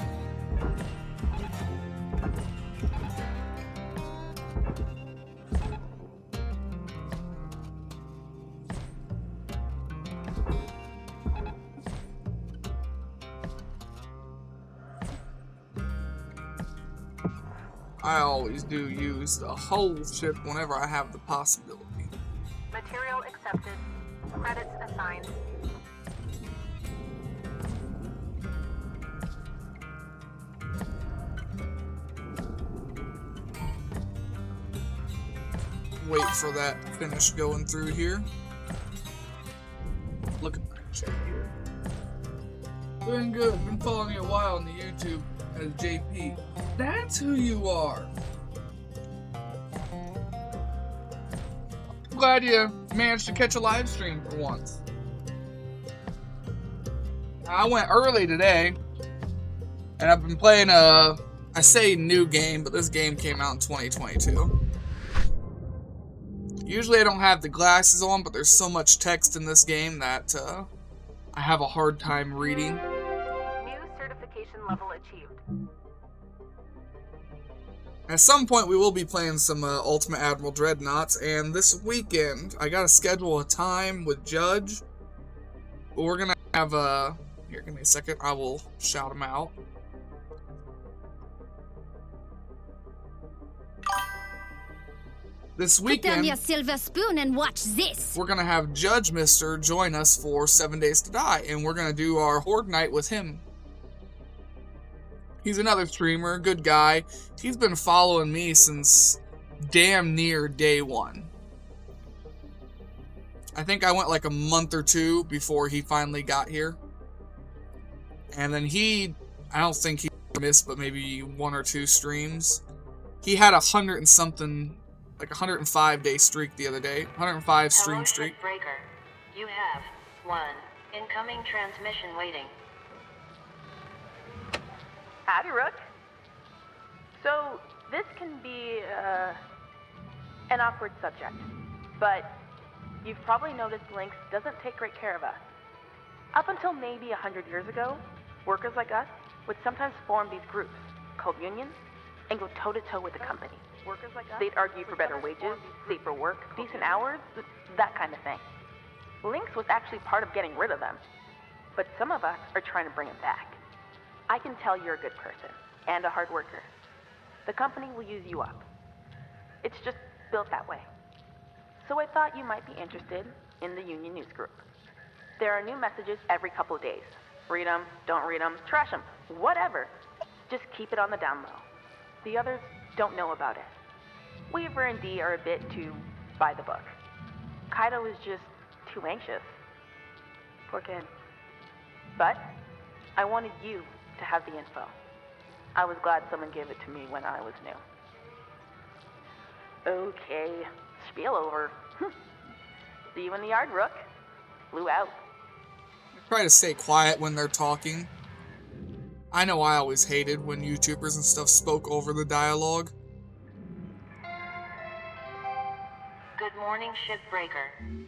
I always do use the whole ship whenever I have the possibility. Material accepted. Credits assigned. Wait for that to finish going through here. Look at my chat here. Doing good. Been following you a while on the YouTube as JP. That's who you are. Glad you managed to catch a live stream for once. I went early today, and I've been playing I say new game, but this game came out in 2022. Usually I don't have the glasses on, but there's so much text in this game that I have a hard time reading. New certification level achieved. At some point we will be playing some Ultimate Admiral Dreadnoughts, and this weekend I gotta schedule a time with Judge. But we're gonna have here, give me a second, I will shout him out. This Put down weekend, your silver spoon and watch this. we're gonna have Judge Mister join us for 7 Days to Die, and we're gonna do our Horde Night with him. He's another streamer, good guy. He's been following me since damn near day one. I think I went like a month or two before he finally got here. And then I don't think he missed but maybe 1 or 2 streams. He had 100 and something, like 105-day streak the other day. 105 stream Hello, streak. Shipbreaker. You have 1 incoming transmission waiting. Howdy, Rook. So, this can be, an awkward subject, but you've probably noticed Lynx doesn't take great care of us. Up until maybe 100 years ago, workers like us would sometimes form these groups, called unions, and go toe-to-toe with the company. They'd argue for better wages, safer work, decent hours, that kind of thing. Lynx was actually part of getting rid of them. But some of us are trying to bring them back. I can tell you're a good person and a hard worker. The company will use you up. It's just built that way. So I thought you might be interested in the Union News Group. There are new messages every couple of days. Read them, don't read them, trash them, whatever. Just keep it on the down low. The others don't know about it. Weaver and Dee are a bit too by the book. Kaido is just too anxious. Poor kid. But I wanted you to have the info. I was glad someone gave it to me when I was new. Okay, spiel over. See you in the yard, Rook. Blue out. Try to stay quiet when they're talking. I know I always hated when YouTubers and stuff spoke over the dialogue. Good morning, Shipbreaker.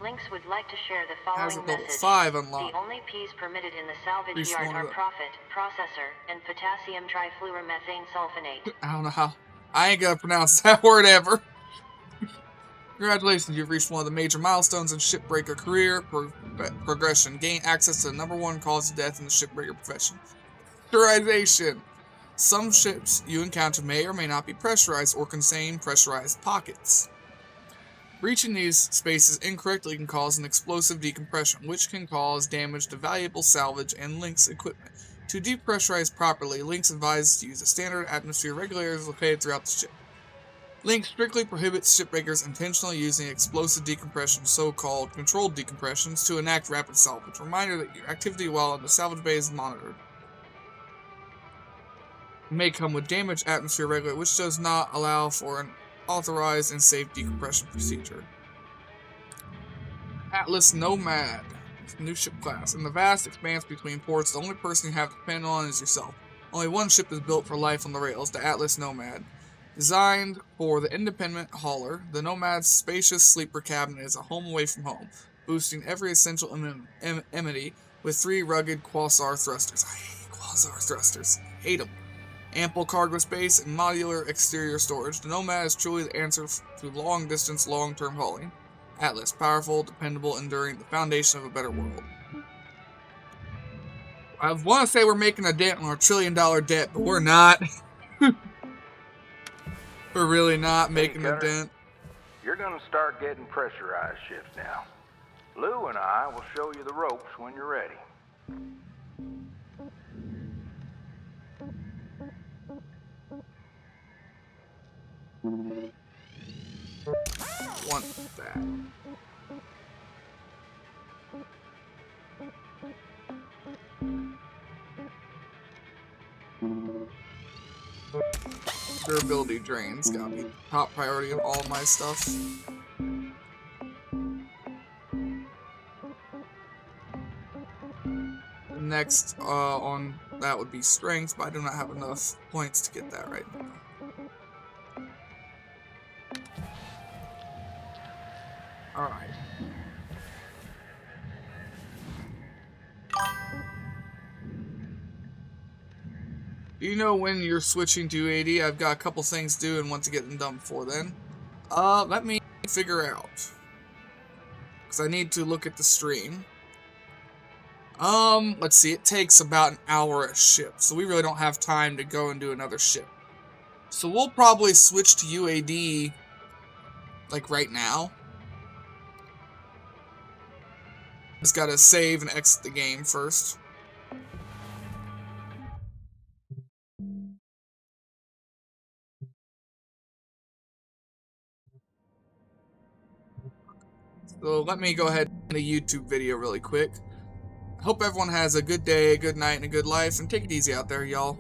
Lynx would like to share the Has following a level message. 5 unlocked. The only P's permitted in the salvage Least yard one are of them. profit, processor, and potassium trifluoromethane sulfonate. I don't know how. I ain't gonna pronounce that word ever. Congratulations, you've reached one of the major milestones in Shipbreaker career progression. Gain access to the #1 cause of death in the Shipbreaker profession. Pressurization. Some ships you encounter may or may not be pressurized or contain pressurized pockets. Reaching these spaces incorrectly can cause an explosive decompression, which can cause damage to valuable salvage and Lynx equipment. To depressurize properly, Lynx advises to use a standard atmosphere regulator located throughout the ship. Lynx strictly prohibits shipbreakers intentionally using explosive decompression, so-called controlled decompressions, to enact rapid salvage. Reminder that your activity while in the salvage bay is monitored. It may come with damaged atmosphere regulator, which does not allow for an authorized and safe decompression procedure. Atlas Nomad. New ship class. In the vast expanse between ports, the only person you have to depend on is yourself. Only one ship is built for life on the rails, the Atlas Nomad. Designed for the independent hauler, the Nomad's spacious sleeper cabin is a home away from home, boosting every essential amenity with 3 rugged Quasar thrusters. I hate Quasar thrusters. Hate them. Ample cargo space and modular exterior storage. The Nomad is truly the answer to long-distance, long-term hauling. Atlas, powerful, dependable, enduring, the foundation of a better world. I want to say we're making a dent on our $1 trillion debt, but we're not. We're really not making a dent. You're gonna start getting pressurized ships now. Lou and I will show you the ropes when you're ready. Want that. Durability drains gotta be top priority of all my stuff. Next on that would be strength, but I do not have enough points to get that right now. Alright. Do you know when you're switching to UAD? I've got a couple things to do and want to get them done before then. Let me figure out. Because I need to look at the stream. Let's see, it takes about an hour a ship, so we really don't have time to go and do another ship. So we'll probably switch to UAD, like, right now. Just gotta save and exit the game first. So let me go ahead and end a YouTube video really quick. Hope everyone has a good day, a good night, and a good life, and take it easy out there, y'all.